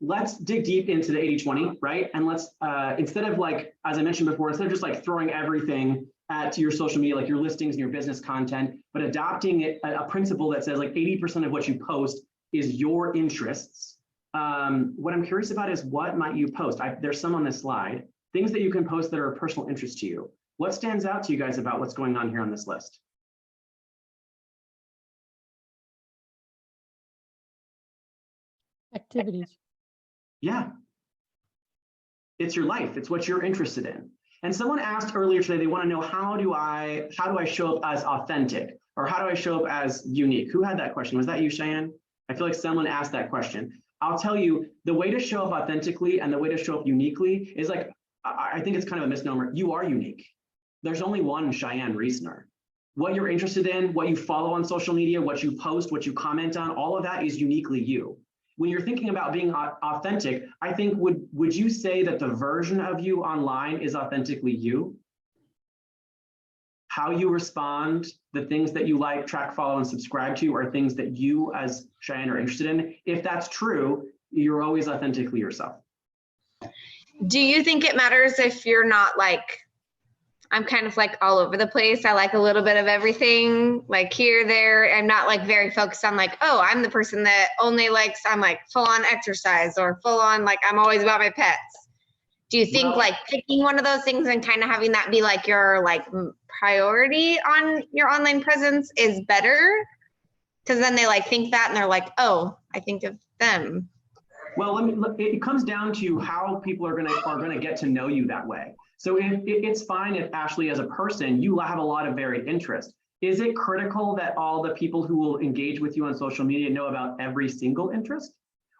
let's dig deep into the 80-20, right? And let's, instead of as I mentioned before, instead of just throwing everything to your social media, like your listings and your business content, but adopting a principle that says like 80% of what you post is your interests. What I'm curious about is what might you post? There's some on this slide, things that you can post that are of personal interest to you. What stands out to you guys about what's going on here on this list? Activities. Yeah. It's your life. It's what you're interested in. And someone asked earlier today, they want to know, how do I show up as authentic, or how do I show up as unique? Who had that question? Was that you, Cheyenne? I feel like someone asked that question. I'll tell you, the way to show up authentically and the way to show up uniquely is like, I think it's kind of a misnomer. You are unique. There's only one Cheyenne Reisner. What you're interested in, what you follow on social media, what you post, what you comment on, all of that is uniquely you. When you're thinking about being authentic, I think, would you say that the version of you online is authentically you? How you respond, the things that you like, track, follow, and subscribe to are things that you as Cheyenne are interested in. If that's true, you're always authentically yourself. Do you think it matters if you're not like, I'm kind of like all over the place. I like a little bit of everything, like here, there. I'm not like very focused on like, oh, I'm the person that only likes, I'm like full on exercise or full on, like I'm always about my pets. Do you think like picking one of those things and kind of having that be like your like priority on your online presence is better? Because then they like think that and they're like, oh, I think of them. Well, it comes down to how people are gonna get to know you that way. So it's fine if Ashley, as a person, you have a lot of varied interests. Is it critical that all the people who will engage with you on social media know about every single interest?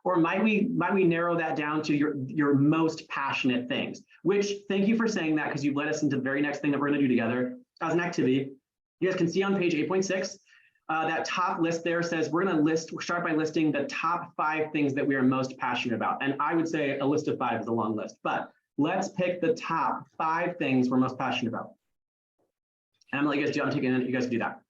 Or might we narrow that down to your most passionate things? Which, thank you for saying that, because you've led us into the very next thing that we're gonna do together as an activity. You guys can see on page 8.6, that top list there says we're gonna start by listing the top 5 things that we are most passionate about. And I would say a list of 5 is a long list, but let's pick the top 5 things we're most passionate about. And I'm gonna let you guys do, I'm taking it, you guys do that.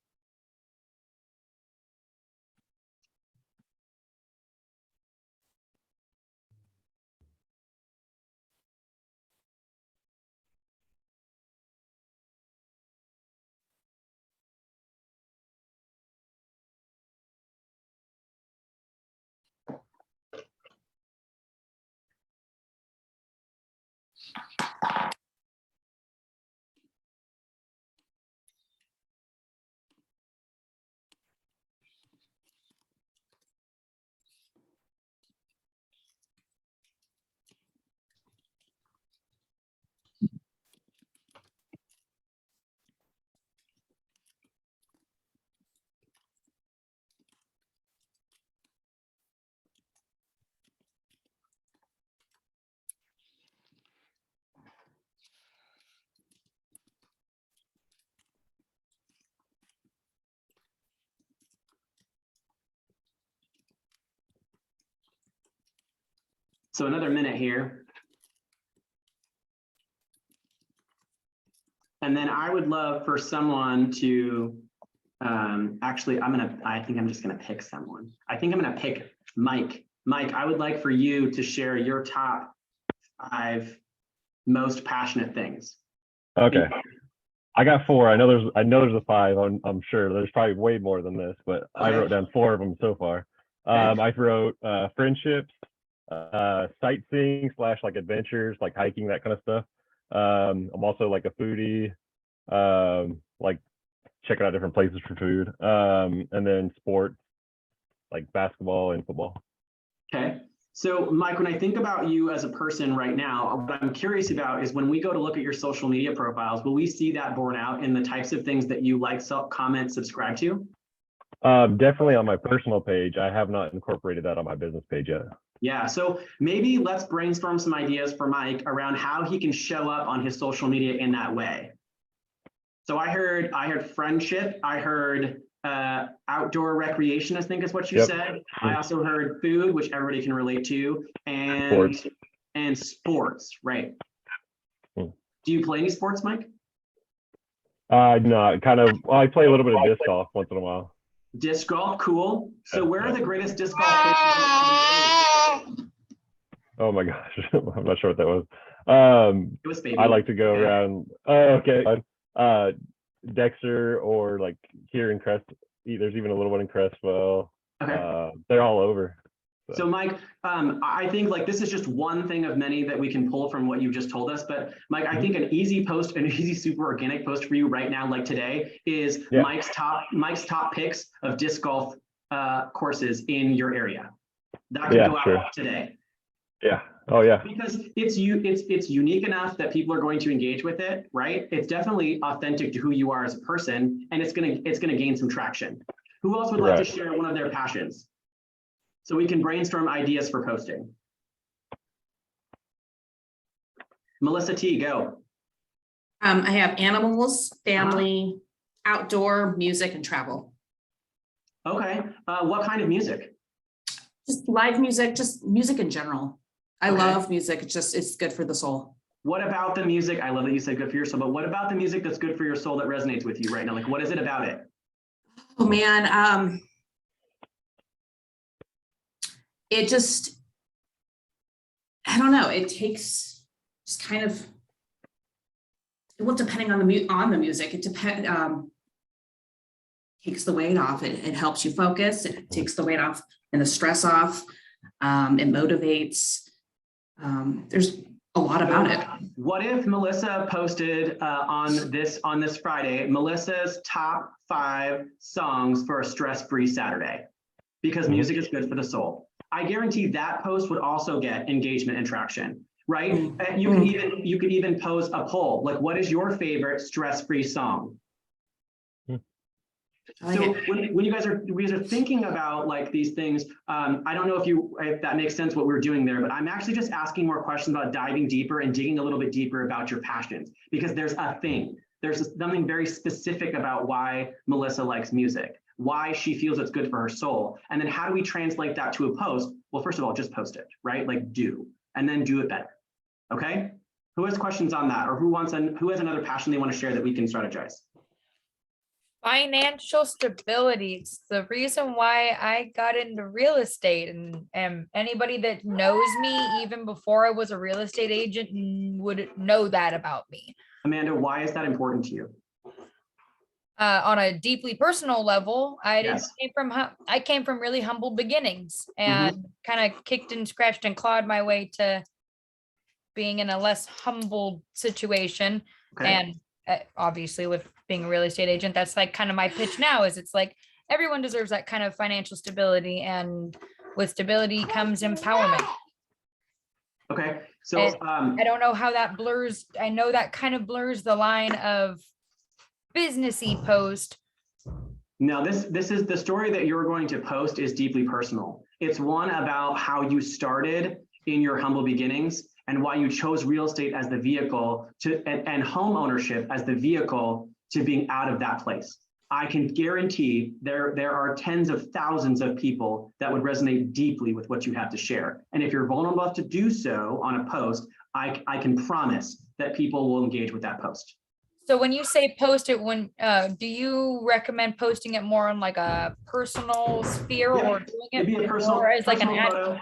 So another minute here. And then I would love for someone to, actually, I think I'm just gonna pick someone. I think I'm gonna pick Mike. Mike, I would like for you to share your top 5 most passionate things. Okay. I got 4. I know there's a 5. I'm sure there's probably way more than this, but I wrote down 4 of them so far. I wrote friendships, sightseeing / like adventures, like hiking, that kind of stuff. I'm also like a foodie, like checking out different places for food, and then sports, like basketball and football. Okay. So Mike, when I think about you as a person right now, what I'm curious about is when we go to look at your social media profiles, will we see that borne out in the types of things that you like, comment, subscribe to? Definitely on my personal page. I have not incorporated that on my business page yet. Yeah, so maybe let's brainstorm some ideas for Mike around how he can show up on his social media in that way. So I heard friendship, I heard outdoor recreation, I think is what you said. I also heard food, which everybody can relate to, and sports, right? Do you play any sports, Mike? No, kind of. Well, I play a little bit of disc golf once in a while. Disc golf, cool. So where are the greatest disc golf places? Oh my gosh, I'm not sure what that was. It was baby. I like to go around. Oh, okay. Dexter or like here in Crest. There's even a little one in Crestwell. Okay. They're all over. So Mike, I think like this is just one thing of many that we can pull from what you've just told us. But Mike, I think an easy post, an easy super organic post for you right now, like today, is Mike's top picks of disc golf courses in your area. That could go out today. Yeah. Oh yeah. Because it's unique enough that people are going to engage with it, right? It's definitely authentic to who you are as a person, and it's gonna gain some traction. Who else would like to share one of their passions? So we can brainstorm ideas for posting. Melissa T, go. I have animals, family, outdoor, music, and travel. Okay. What kind of music? Just live music, just music in general. I love music. It's good for the soul. What about the music? I love that you said good for your soul, but what about the music that's good for your soul that resonates with you right now? Like, what is it about it? Oh man, it just, I don't know. It takes just kind of, well, depending on the music, it takes the weight off. It helps you focus. It takes the weight off and the stress off. It motivates. There's a lot about it. What if Melissa posted on this Friday, Melissa's top 5 songs for a stress-free Saturday? Because music is good for the soul. I guarantee that post would also get engagement and traction, right? And you could even pose a poll, like, what is your favorite stress-free song? So when you guys are thinking about like these things, I don't know if that makes sense what we're doing there, but I'm actually just asking more questions about diving deeper and digging a little bit deeper about your passions, because there's something very specific about why Melissa likes music, why she feels it's good for her soul. And then how do we translate that to a post? Well, first of all, just post it, right? Like and then do it better. Okay. Who has questions on that? Or who has another passion they want to share that we can strategize? Financial stability. It's the reason why I got into real estate, and anybody that knows me even before I was a real estate agent would know that about me. Amanda, why is that important to you? On a deeply personal level, I came from really humble beginnings and kind of kicked and scratched and clawed my way to being in a less humble situation. And obviously with being a real estate agent, that's like kind of my pitch now, is it's like everyone deserves that kind of financial stability, and with stability comes empowerment. Okay, so I don't know how that blurs. I know that kind of blurs the line of businessy post. No, this is the story that you're going to post is deeply personal. It's one about how you started in your humble beginnings and why you chose real estate as the vehicle and home ownership as the vehicle to being out of that place. I can guarantee there are tens of thousands of people that would resonate deeply with what you have to share. And if you're vulnerable enough to do so on a post, I can promise that people will engage with that post. So when you say post it, do you recommend posting it more on like a personal sphere, or doing it more as like an ad?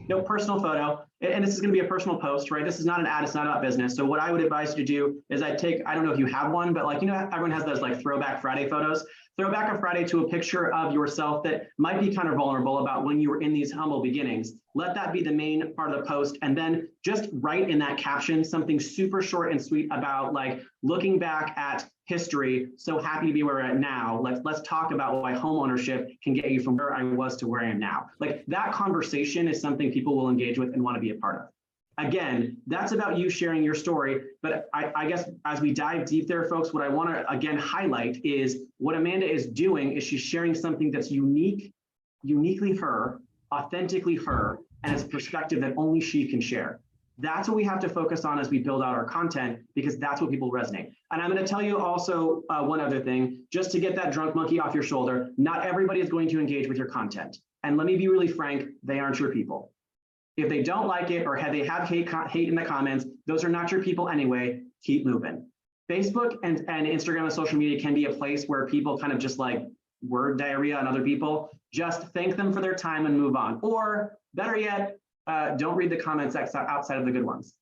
No, personal photo. And this is going to be a personal post, right? This is not an ad, it's not about business. So what I would advise you to do is I don't know if you have one, but like, everyone has those like Throwback Friday photos. Throw back a Friday to a picture of yourself that might be kind of vulnerable about when you were in these humble beginnings. Let that be the main part of the post. And then just write in that caption something super short and sweet about like looking back at history. So happy to be where we're at now. Let's talk about why home ownership can get you from where I was to where I am now. Like that conversation is something people will engage with and want to be a part of. Again, that's about you sharing your story. But I guess as we dive deep there, folks, what I want to again highlight is what Amanda is doing is she's sharing something that's uniquely her, authentically her, and it's a perspective that only she can share. That's what we have to focus on as we build out our content, because that's what people resonate. And I'm going to tell you also one other thing, just to get that drunk monkey off your shoulder. Not everybody is going to engage with your content. And let me be really frank, they aren't your people. If they don't like it or they have hate in the comments, those are not your people anyway. Keep moving. Facebook and Instagram and social media can be a place where people kind of just like word diarrhea on other people. Just thank them for their time and move on. Or better yet, don't read the comments outside of the good ones.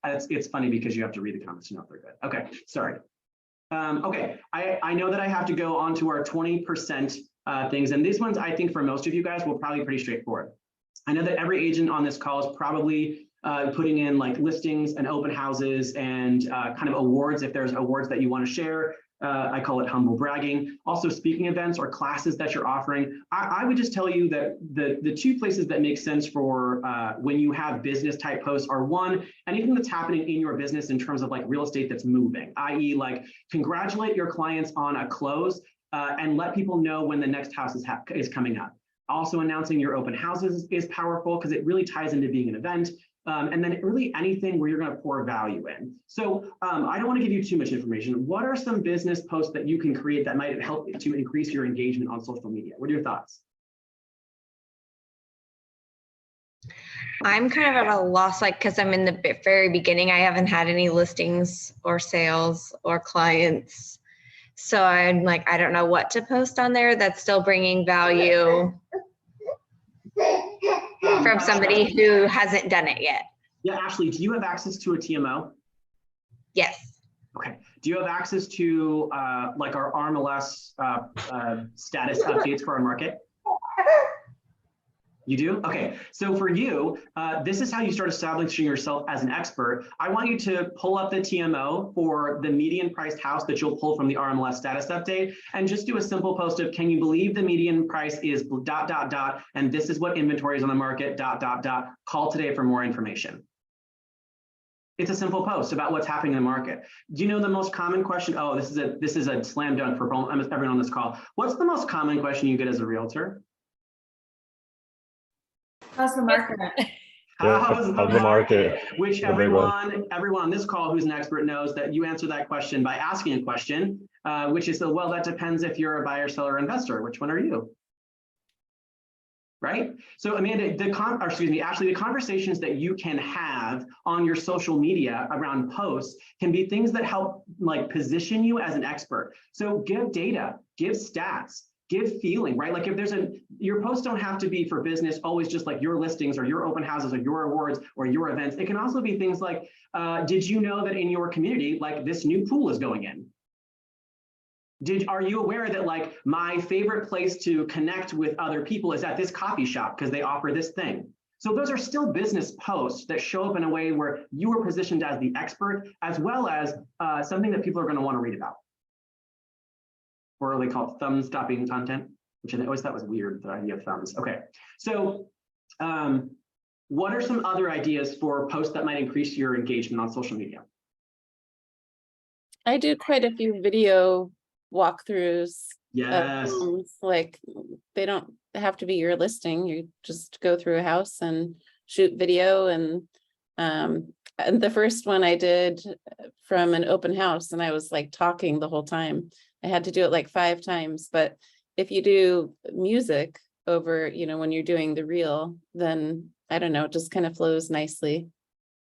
It's funny because you have to read the comments to know if they're good. Okay, sorry. Okay, I know that I have to go on to our 20% things, and these ones I think for most of you guys will probably be pretty straightforward. I know that every agent on this call is probably putting in like listings and open houses and kind of awards, if there's awards that you want to share. I call it humble bragging. Also speaking events or classes that you're offering. I would just tell you that the two places that make sense for when you have business type posts are, one, anything that's happening in your business in terms of like real estate that's moving, i.e. like congratulate your clients on a close and let people know when the next house is coming up. Also announcing your open houses is powerful because it really ties into being an event. And then really anything where you're going to pour value in. So I don't want to give you too much information. What are some business posts that you can create that might help to increase your engagement on social media? What are your thoughts? I'm kind of at a loss, like, because I'm in the very beginning. I haven't had any listings or sales or clients. So I'm like, I don't know what to post on there that's still bringing value from somebody who hasn't done it yet. Yeah, Ashley, do you have access to a TMO? Yes. Okay. Do you have access to like our RMLS status updates for our market? You do? Okay. So for you, this is how you start establishing yourself as an expert. I want you to pull up the TMO for the median priced house that you'll pull from the RMLS status update and just do a simple post of, can you believe the median price is ... and this is what inventory is on the market ... Call today for more information. It's a simple post about what's happening in the market. Do you know the most common question? Oh, this is a slam dunk for everyone on this call. What's the most common question you get as a realtor? How's the market? How's the market? Which The big everyone on this call who's an expert knows that you answer that question by asking a question, which is, well, that depends if you're a buyer, seller, or investor. Which one are you? Right? So Amanda, Ashley, the conversations that you can have on your social media around posts can be things that help like position you as an expert. So give data, give stats, give feeling, right? Like if there's your posts don't have to be for business, always just like your listings or your open houses or your awards or your events. It can also be things like, did you know that in your community, like this new pool is going in? Are you aware that like my favorite place to connect with other people is at this coffee shop because they offer this thing? So those are still business posts that show up in a way where you are positioned as the expert, as well as something that people are going to want to read about. Or they call it thumb stopping content, which I always thought was weird, the idea of thumbs. Okay, so what are some other ideas for posts that might increase your engagement on social media? I do quite a few video walkthroughs. Yes. Like they don't have to be your listing. You just go through a house and shoot video. And the first one I did from an open house, and I was like talking the whole time. I had to do it like 5 times. But if you do music over, when you're doing the reel, then I don't know, it just kind of flows nicely.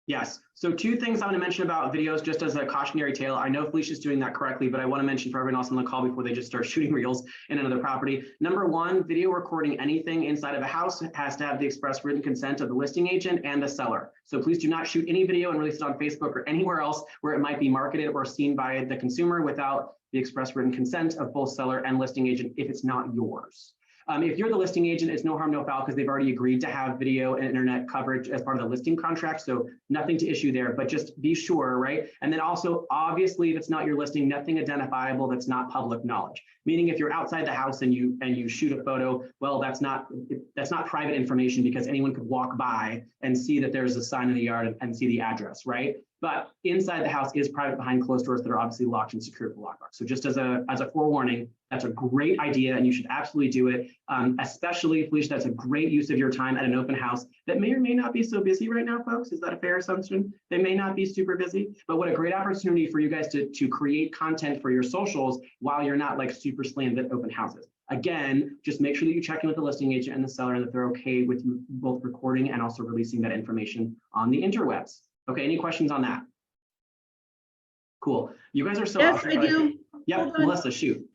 Yes. So 2 things I want to mention about videos, just as a cautionary tale. I know Felicia's doing that correctly, but I want to mention for everyone else on the call before they just start shooting reels in another property. Number 1, video recording anything inside of a house has to have the express written consent of the listing agent and the seller. So please do not shoot any video and release it on Facebook or anywhere else where it might be marketed or seen by the consumer without the express written consent of both seller and listing agent if it's not yours. If you're the listing agent, it's no harm, no foul, because they've already agreed to have video and internet coverage as part of the listing contract. So nothing to issue there, but just be sure, right? And then also, obviously, if it's not your listing, nothing identifiable that's not public knowledge. Meaning if you're outside the house and you shoot a photo, well, that's not private information because anyone could walk by and see that there's a sign in the yard and see the address, right? But inside the house is private behind closed doors that are obviously locked and secured with lockbox. So just as a forewarning, that's a great idea and you should absolutely do it. Especially, Felicia, that's a great use of your time at an open house that may or may not be so busy right now, folks. Is that a fair assumption? They may not be super busy, but what a great opportunity for you guys to create content for your socials while you're not like super slammed at open houses. Again, just make sure that you check in with the listing agent and the seller and that they're okay with you both recording and also releasing that information on the interwebs. Okay, any questions on that? Cool. You guys are so awesome. Yes, I do. Yep, Melissa, shoot.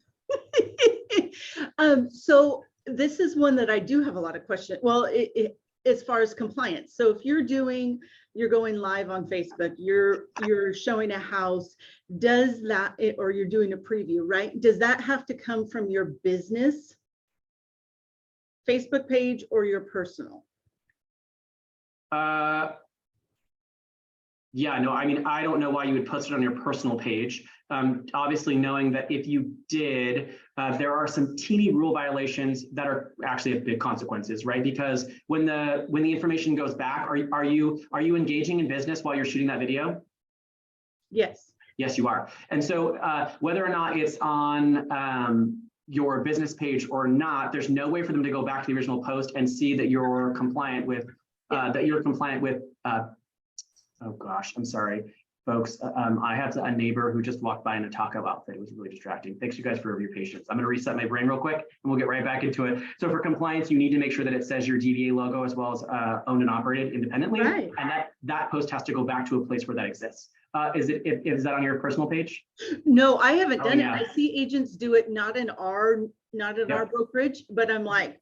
So this is one that I do have a lot of questions. Well, as far as compliance. So if you're doing you're going live on Facebook, you're showing a house, does that, or you're doing a preview, right? Does that have to come from your business Facebook page or your personal? Yeah, no, I mean, I don't know why you would post it on your personal page. Obviously knowing that if you did, there are some teeny rule violations that are actually have big consequences, right? Because when the information goes back, are you engaging in business while you're shooting that video? Yes. Yes, you are. And so whether or not it's on your business page or not, there's no way for them to go back to the original post and see that you're compliant with oh gosh, I'm sorry, folks. I have a neighbor who just walked by in a taco outfit. It was really distracting. Thanks you guys for your patience. I'm going to reset my brain real quick and we'll get right back into it. So for compliance, you need to make sure that it says your DBA logo as well as owned and operated independently. Right. And that post has to go back to a place where that exists. Is that on your personal page? No, I haven't done yeah. it. I see agents do it, not in our brokerage, but I'm like,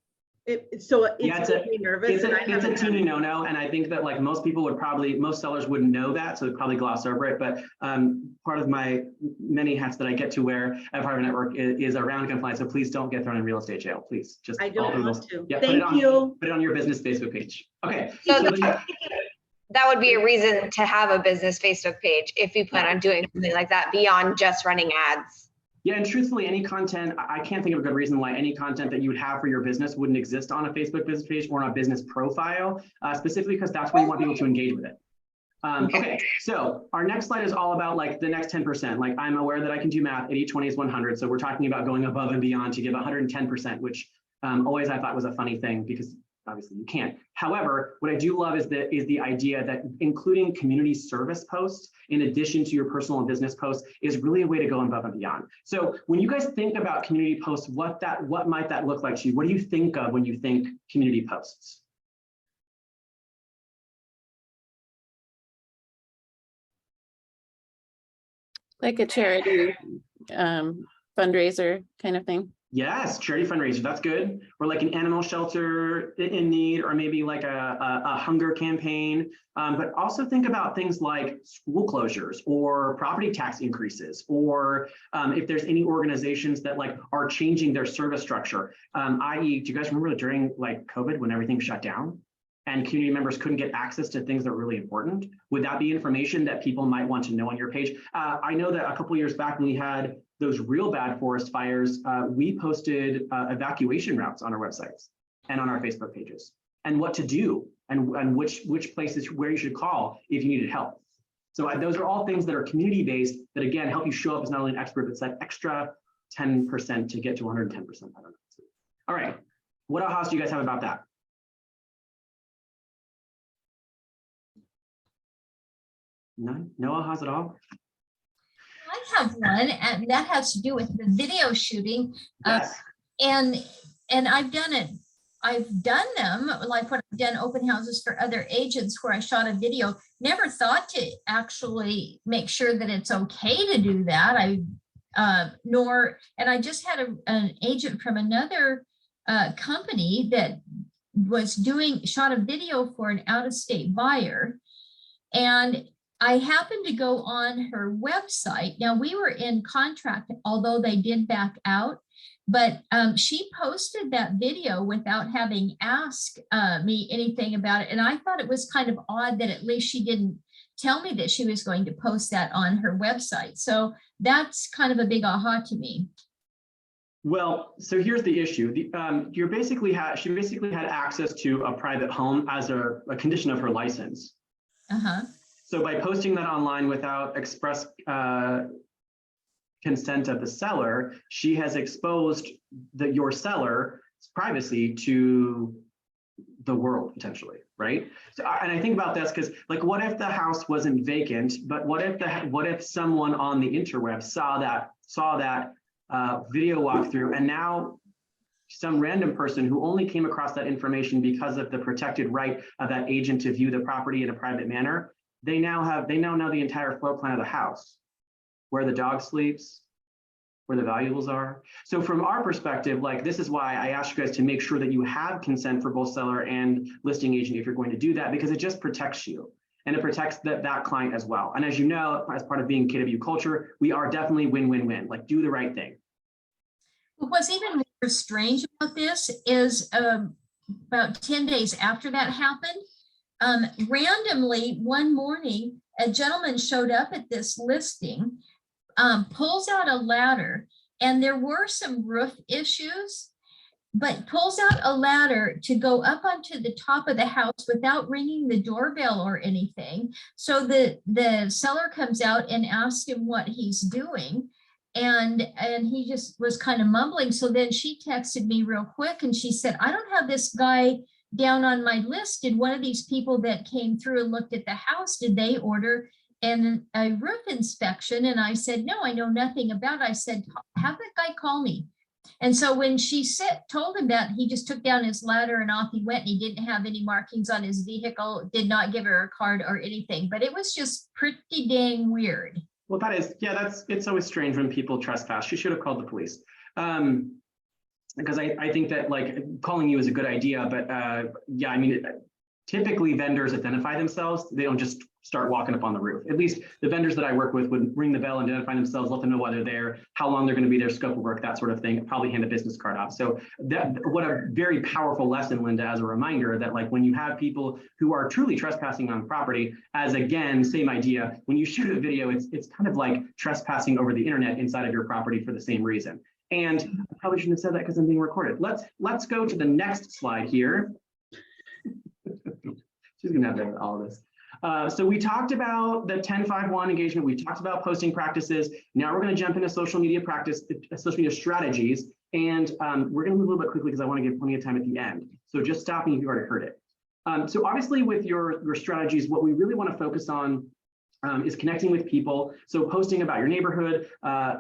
it's making me nervous. It's a teeny no-no, and I think that like most sellers wouldn't know that, so they'd probably gloss over it. But part of my many hats that I get to wear at Private Network is around compliance. So please don't get thrown in real estate jail. Please, just I don't want to. Yeah, Thank you. Put it on your business Facebook page. Okay. So that would be a reason to have a business Facebook page if you plan on doing something like that beyond just running ads. Yeah, and truthfully, any content, I can't think of a good reason why any content that you would have for your business wouldn't exist on a Facebook business page or on a business profile, specifically because that's where you want people to engage with it. Okay, so our next slide is all about like the next 10%. Like I'm aware that I can do math, 80, 20 is 100. So we're talking about going above and beyond to give 110%, which always I thought was a funny thing because obviously you can't. However, what I do love is the idea that including community service posts in addition to your personal and business posts is really a way to go above and beyond. So when you guys think about community posts, what might that look like to you? What do you think of when you think community posts? Like a charity fundraiser kind of thing. Yes, charity fundraiser, that's good. Or like an animal shelter in need, or maybe like a hunger campaign. But also think about things like school closures or property tax increases, or if there's any organizations that like are changing their service structure, i.e., do you guys remember during like COVID when everything shut down and community members couldn't get access to things that are really important? Would that be information that people might want to know on your page? I know that a couple of years back when we had those real bad forest fires, we posted evacuation routes on our websites and on our Facebook pages and what to do and which places where you should call if you needed help. So those are all things that are community-based that again help you show up as not only an expert, but it's that extra 10% to get to 110%. I don't know. All right, what ahas do you guys have about that? No ahas at all? I have one, and that has to do with the video shooting. Yes. And I've done it. I've done them, like when I've done open houses for other agents where I shot a video. Never thought to actually make sure that it's okay to do that. And I just had an agent from another company that was shot a video for an out-of-state buyer, and I happened to go on her website. Now we were in contract, although they did back out, but she posted that video without having asked me anything about it. And I thought it was kind of odd that at least she didn't tell me that she was going to post that on her website. So that's kind of a big aha to me. Well, so here's the issue. She basically had access to a private home as a condition of her license. Uh-huh. So by posting that online without express consent of the seller, she has exposed your seller's privacy to the world potentially, right? So, and I think about this because, like, what if the house wasn't vacant, but what if someone on the interweb saw that video walkthrough, and now some random person who only came across that information because of the protected right of that agent to view the property in a private manner. They now know the entire floor plan of the house, where the dog sleeps, where the valuables are. So from our perspective, like, this is why I asked you guys to make sure that you have consent for both seller and listing agent if you're going to do that, because it just protects you. and it protects that client as well. And as you know, as part of being KW culture, we are definitely win-win-win, like do the right thing. What's even more strange about this is about 10 days after that happened, randomly one morning, a gentleman showed up at this listing, pulls out a ladder, and there were some roof issues, but pulls out a ladder to go up onto the top of the house without ringing the doorbell or anything. So the seller comes out and asks him what he's doing. And he just was kind of mumbling. So then she texted me real quick and she said, I don't have this guy down on my list. Did one of these people that came through and looked at the house, did they order a roof inspection? And I said, no, I know nothing about it. I said, have that guy call me. And so when she told him that, he just took down his ladder and off he went. And he didn't have any markings on his vehicle, did not give her a card or anything, but it was just pretty dang weird. Well, that is, yeah, it's always strange when people trespass. She should have called the police. Because I think that like calling you is a good idea, but yeah, I mean, typically vendors identify themselves. They don't just start walking up on the roof. At least the vendors that I work with would ring the bell, identify themselves, let them know why they're there, how long they're going to be there, scope of work, that sort of thing, probably hand a business card out. So what a very powerful lesson, Linda, as a reminder that like when you have people who are truly trespassing on property, as again, same idea, when you shoot a video, it's kind of like trespassing over the internet inside of your property for the same reason. And I probably shouldn't have said that because I'm being recorded. Let's go to the next slide here. She's gonna have to have all of this. So we talked about the 10-5-1 engagement. We talked about posting practices. Now we're going to jump into social media strategies. And we're going to move a little bit quickly because I want to give plenty of time at the end. So just stop me if you've already heard it. So obviously with your strategies, what we really want to focus on is connecting with people. So posting about your neighborhood,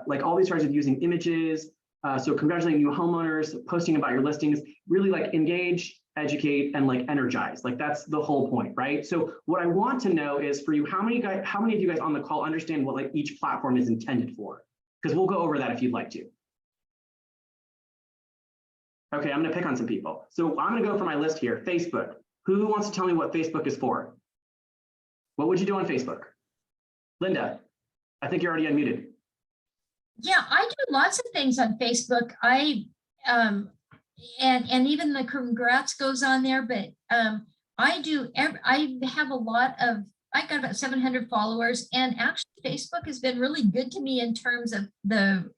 like all these sorts of using images. So congratulating new homeowners, posting about your listings, really like engage, educate, and like energize. Like that's the whole point, right? So what I want to know is for you, how many of you guys on the call understand what like each platform is intended for? Because we'll go over that if you'd like to. Okay, I'm gonna pick on some people. So I'm gonna go for my list here. Facebook. Who wants to tell me what Facebook is for? What would you do on Facebook? Linda, I think you're already unmuted. Yeah, I do lots of things on Facebook. And even the congrats goes on there, but I have a lot of, I got about 700 followers, and actually Facebook has been really good to me in terms of the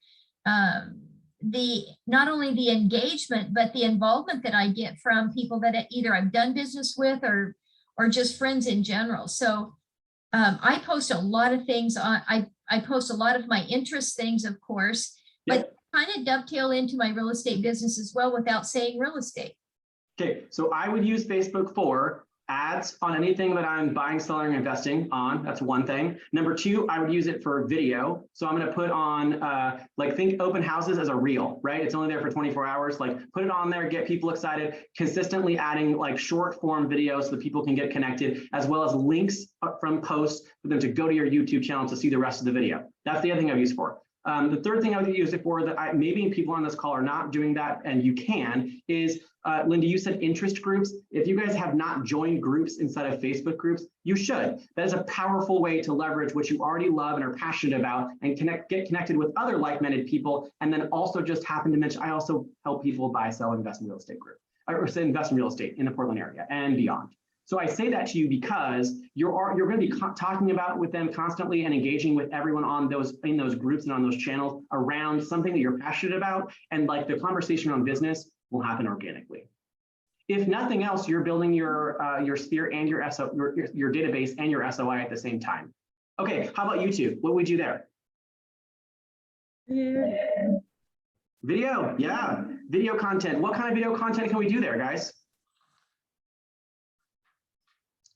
not only the engagement, but the involvement that I get from people that either I've done business with or just friends in general. So I post a lot of things on, I post a lot of my interest things, of course, but kind of dovetail into my real estate business as well without saying real estate. Okay, so I would use Facebook for ads on anything that I'm buying, selling, or investing on. That's one thing. Number two, I would use it for video. So I'm going to put on, like think open houses as a reel, right? It's only there for 24 hours. Like put it on there, get people excited, consistently adding like short form videos so that people can get connected, as well as links from posts for them to go to your YouTube channel to see the rest of the video. That's the other thing I've used for. The third thing I would use it for that maybe people on this call are not doing that, and you can, is Linda, you said interest groups. If you guys have not joined groups inside of Facebook groups, you should. That is a powerful way to leverage what you already love and are passionate about and get connected with other like-minded people. And then also just happen to mention, I also help people buy, sell, invest in real estate group, or say invest in real estate in the Portland area and beyond. So I say that to you because you're going to be talking about with them constantly and engaging with everyone on in those groups and on those channels around something that you're passionate about, and like the conversation on business will happen organically. If nothing else, you're building your sphere and your database and your SOI at the same time. Okay, how about YouTube? What would you do there? Yeah. Video, yeah, video content. What kind of video content can we do there, guys?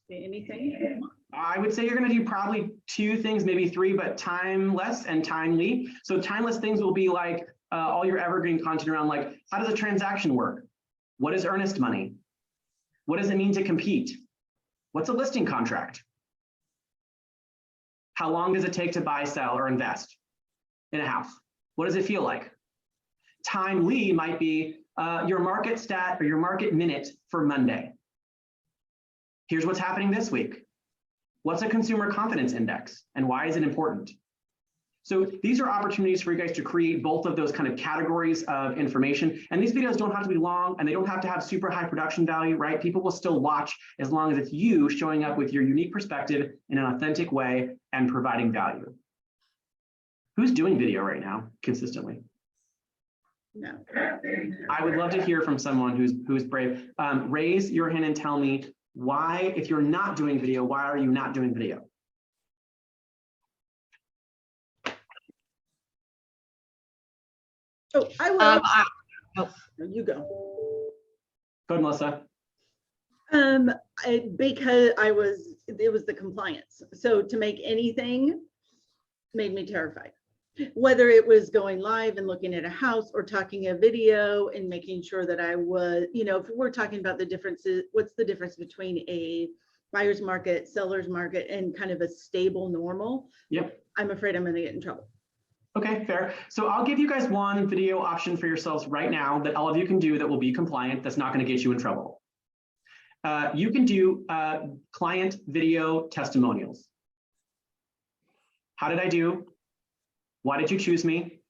Anything? I would say you're going to do probably two things, maybe three, but timeless and timely. So timeless things will be like all your evergreen content around like, how does a transaction work? What is earnest money? What does it mean to compete? What's a listing contract? How long does it take to buy, sell, or invest in a house? What does it feel like? Timely might be your market stat or your market minute for Monday. Here's what's happening this week. What's a consumer confidence index and why is it important? So these are opportunities for you guys to create both of those kind of categories of information. And these videos don't have to be long and they don't have to have super high production value, right? People will still watch as long as it's you showing up with your unique perspective in an authentic way and providing value. Who's doing video right now consistently? No. I would love to hear from someone who's brave. Raise your hand and tell me why, if you're not doing video, why are you not doing video? Oh, I will. You go. Go ahead, Melissa. Because it was the compliance. So to make anything made me terrified. Whether it was going live and looking at a house or talking a video and making sure that I was, if we're talking about the differences, what's the difference between a buyer's market, seller's market, and kind of a stable normal? Yep. I'm afraid I'm going to get in trouble. Okay, fair. So I'll give you guys one video option for yourselves right now that all of you can do that will be compliant, that's not going to get you in trouble. You can do client video testimonials. How did I do? Why did you choose me?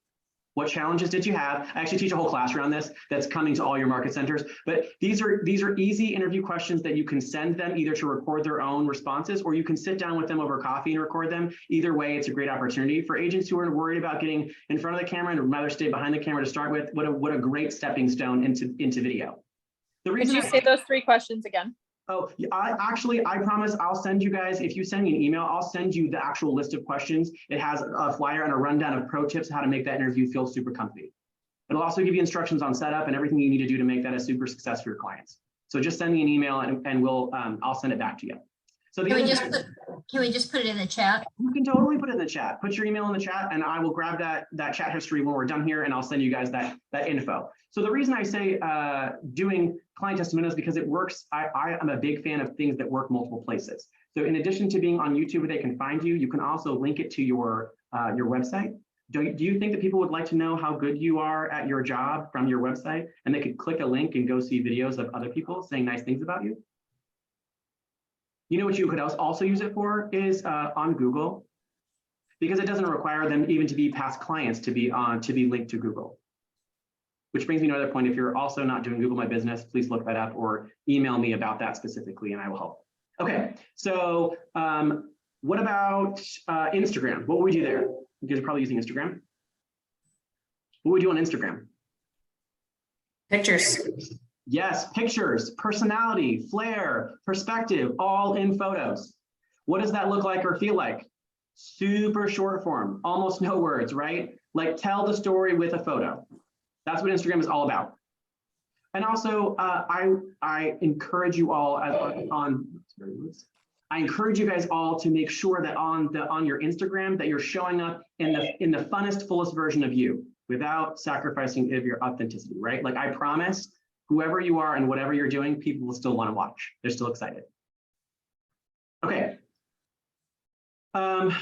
What challenges did you have? I actually teach a whole class around this that's coming to all your market centers, but these are easy interview questions that you can send them either to record their own responses or you can sit down with them over coffee and record them. Either way, it's a great opportunity for agents who are worried about getting in front of the camera and would rather stay behind the camera to start with. What a great stepping stone into video. The reason Could you say those 3 questions again? Oh, I promise I'll send you guys, if you send me an email, I'll send you the actual list of questions. It has a flyer and a rundown of pro tips, how to make that interview feel super comfy. It'll also give you instructions on setup and everything you need to do to make that a super success for your clients. So just send me an email and I'll send it back to you. So Can we just put it in the chat? You can totally put it in the chat. Put your email in the chat and I will grab that chat history when we're done here and I'll send you guys that info. So the reason I say doing client testimonials because it works. I am a big fan of things that work multiple places. So in addition to being on YouTube where they can find you, you can also link it to your website. Do you think that people would like to know how good you are at your job from your website and they could click a link and go see videos of other people saying nice things about you? You know what you could also use it for is on Google, because it doesn't require them even to be past clients to be linked to Google. Which brings me to another point. If you're also not doing Google My Business, please look that up or email me about that specifically and I will help. Okay, so what about Instagram? What would we do there? You guys are probably using Instagram. What would we do on Instagram? Pictures. Yes, pictures, personality, flair, perspective, all in photos. What does that look like or feel like? Super short form, almost no words, right? Like tell the story with a photo. That's what Instagram is all about. And also, I encourage you all I encourage you guys all to make sure that on your Instagram that you're showing up in the funnest, fullest version of you without sacrificing of your authenticity, right? Like I promise, whoever you are and whatever you're doing, people will still want to watch. They're still excited. Okay. So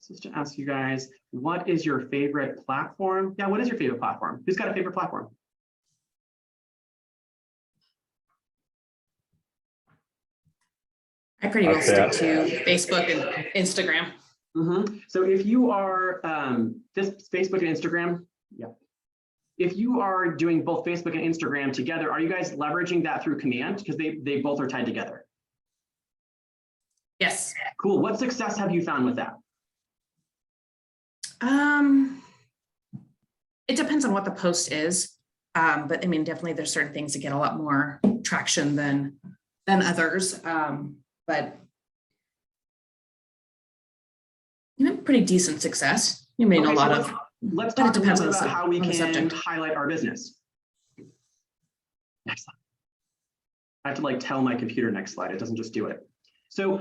just to ask you guys, what is your favorite platform? Yeah, what is your favorite platform? Who's got a favorite platform? I pretty well stick to Facebook and Instagram. Mm-hmm. So if you are this Facebook and Instagram, yeah. If you are doing both Facebook and Instagram together, are you guys leveraging that through Command? Because they both are tied together. Yes. Cool. What success have you found with that? It depends on what the post is. But I mean, definitely there's certain things that get a lot more traction than others. But pretty decent success. You made a lot of. Let's talk it depends a on little bit about how we can subject. highlight our business. Next slide. I have to like tell my computer next slide. It doesn't just do it. So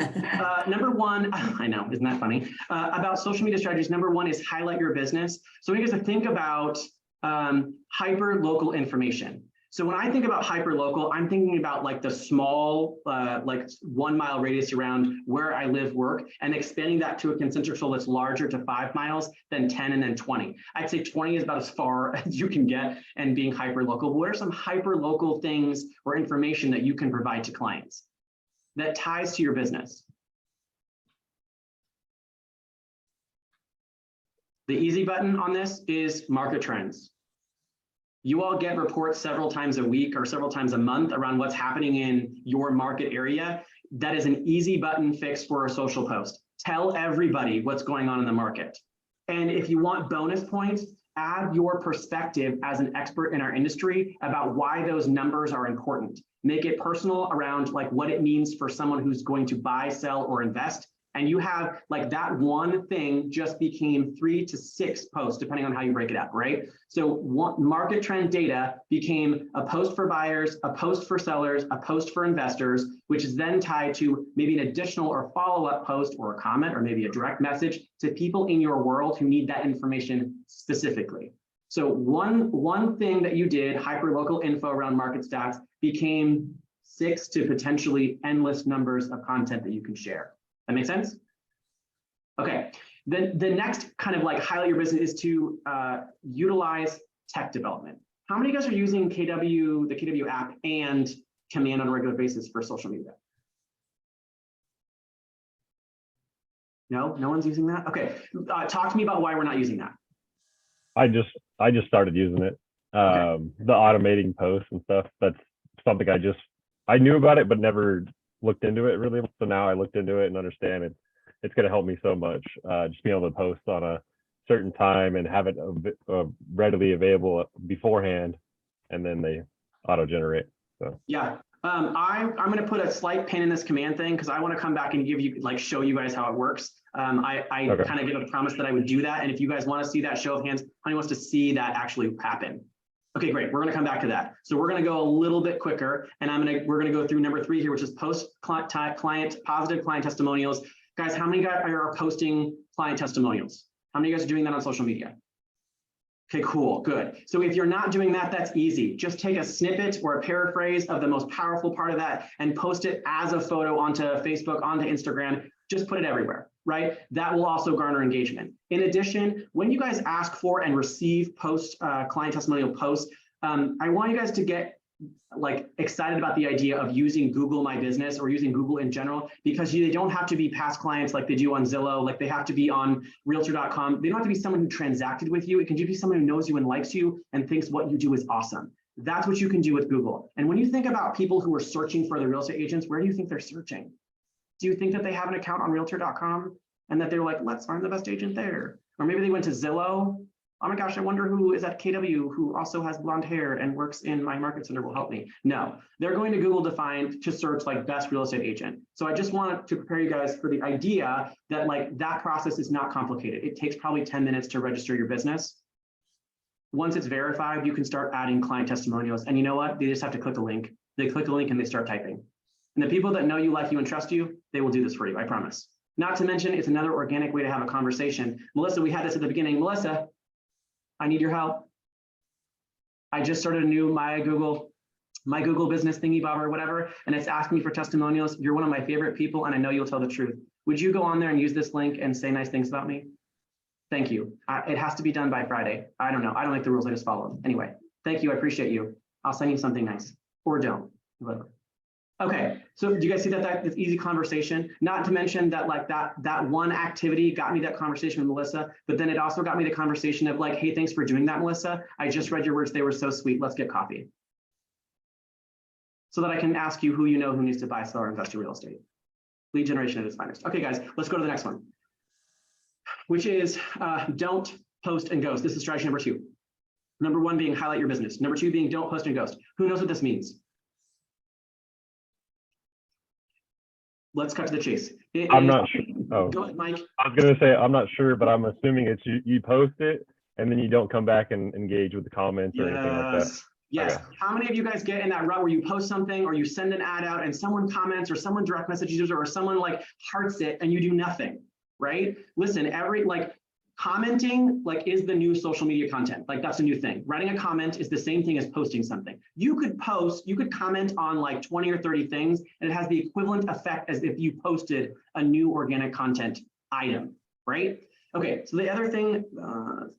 number one, I know, isn't that funny? About social media strategies, number one is highlight your business. So we get to think about hyper local information. So when I think about hyper local, I'm thinking about like the small, like 1 mile radius around where I live, work, and expanding that to a concentric circle that's larger to 5 miles, then 10, and then 20. I'd say 20 is about as far as you can get and being hyper local. But what are some hyper local things or information that you can provide to clients that ties to your business? The easy button on this is market trends. You all get reports several times a week or several times a month around what's happening in your market area. That is an easy button fix for a social post. Tell everybody what's going on in the market. And if you want bonus points, add your perspective as an expert in our industry about why those numbers are important. Make it personal around like what it means for someone who's going to buy, sell, or invest. And you have like that one thing just became 3 to 6 posts, depending on how you break it up, right? So one market trend data became a post for buyers, a post for sellers, a post for investors, which is then tied to maybe an additional or follow-up post or a comment or maybe a direct message to people in your world who need that information specifically. So one thing that you did, hyperlocal info around market stats, became 6 to potentially endless numbers of content that you can share. That makes sense? Okay, then the next kind of like highlight your business is to utilize tech development. How many of you guys are using the KW app and Command on a regular basis for social media? No one's using that? Okay, talk to me about why we're not using that. I just started using it. Okay. The automating posts and stuff. That's something I knew about it, but never looked into it really. So now I looked into it and understand it. It's going to help me so much. Just being able to post on a certain time and have it readily available beforehand, and then they auto generate. So yeah, I'm going to put a slight pin in this command thing because I want to come back and give you show you guys how it works. I Okay. kind of give a promise that I would do that, and if you guys want to see that, show of hands, how many wants to see that actually happen? Okay, great. We're going to come back to that. So we're going to go a little bit quicker, and we're going to go through number 3 here, which is post positive client testimonials. Guys, how many guys are posting client testimonials? How many of you guys are doing that on social media? Okay, cool, good. So if you're not doing that, that's easy. Just take a snippet or a paraphrase of the most powerful part of that and post it as a photo onto Facebook, onto Instagram. Just put it everywhere, right? That will also garner engagement. In addition, when you guys ask for and receive client testimonial posts, I want you guys to get excited about the idea of using Google My Business or using Google in general, because they don't have to be past clients like they do on Zillow, like they have to be on realtor.com. They don't have to be someone who transacted with you. It can just be someone who knows you and likes you and thinks what you do is awesome. That's what you can do with Google. And when you think about people who are searching for the real estate agents, where do you think they're searching? Do you think that they have an account on realtor.com and that they're like, let's find the best agent there? Or maybe they went to Zillow. Oh my gosh, I wonder who is at KW who also has blonde hair and works in my market center will help me. No, they're going to Google to search like best real estate agent. So I just wanted to prepare you guys for the idea that that process is not complicated. It takes probably 10 minutes to register your business. Once it's verified, you can start adding client testimonials. And you know what? They just have to click a link. They click a link and they start typing. And the people that know you, like you, and trust you, they will do this for you, I promise. Not to mention, it's another organic way to have a conversation. Melissa, we had this at the beginning. Melissa, I need your help. I just started a new my Google business thingy bob or whatever, and it's asking me for testimonials. You're one of my favorite people, and I know you'll tell the truth. Would you go on there and use this link and say nice things about me? Thank you. It has to be done by Friday. I don't know. I don't like the rules. I just follow them. Anyway, thank you. I appreciate you. I'll send you something nice, or don't, whatever. Okay, so do you guys see that it's easy conversation? Not to mention that that one activity got me that conversation with Melissa, but then it also got me the conversation of hey, thanks for doing that, Melissa. I just read your words. They were so sweet. Let's get coffee. So that I can ask you who you know who needs to buy, sell, or invest in real estate. Lead generation at its finest. Okay, guys, let's go to the next one, which is don't post and ghost. This is strategy number 2. Number 1 being highlight your business. Number 2 being don't post and ghost. Who knows what this means? Let's cut to the chase. I'm not sure. Oh, go ahead, Mike. I was going to say, I'm not sure, but I'm assuming it's you post it and then you don't come back and engage with the comments or anything like that. Yes. Okay. How many of you guys get in that rut where you post something or you send an ad out and someone comments or someone direct messages or someone hearts it and you do nothing, right? Listen, commenting is the new social media content. That's a new thing. Writing a comment is the same thing as posting something. You could comment on 20 or 30 things and it has the equivalent effect as if you posted a new organic content item, right? Okay, so the other thing,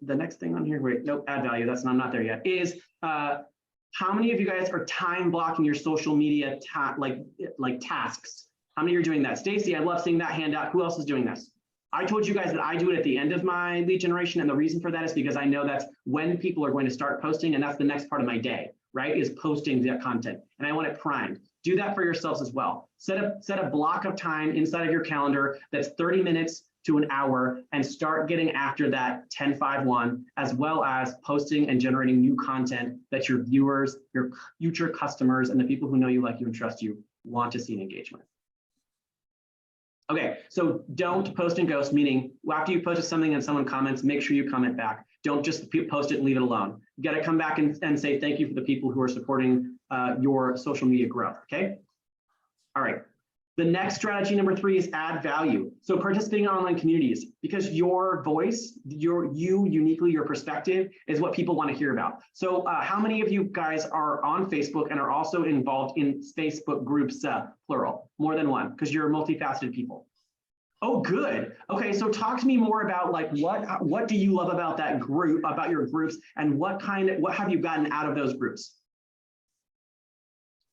the next thing on here, wait, nope, add value, I'm not there yet, is how many of you guys are time blocking your social media tasks? How many are doing that? Stacy, I love seeing that hand up. Who else is doing this? I told you guys that I do it at the end of my lead generation. And the reason for that is because I know that's when people are going to start posting, and that's the next part of my day, right? Is posting that content. And I want it primed. Do that for yourselves as well. Set a block of time inside of your calendar that's 30 minutes to an hour, and start getting after that 10-5-1, as well as posting and generating new content that your viewers, your future customers, and the people who know you, like you, and trust you want to see an engagement. Okay, so don't post and ghost, meaning after you posted something and someone comments, make sure you comment back. Don't just post it and leave it alone. You got to come back and say thank you for the people who are supporting your social media growth, okay? All right. The next strategy, number 3, is add value. So participating in online communities, because your voice, you uniquely, your perspective is what people want to hear about. So how many of you guys are on Facebook and are also involved in Facebook groups, plural, more than one, because you're multifaceted people? Oh, good. Okay, so talk to me more about like what do you love about that group, about your groups, and what have you gotten out of those groups?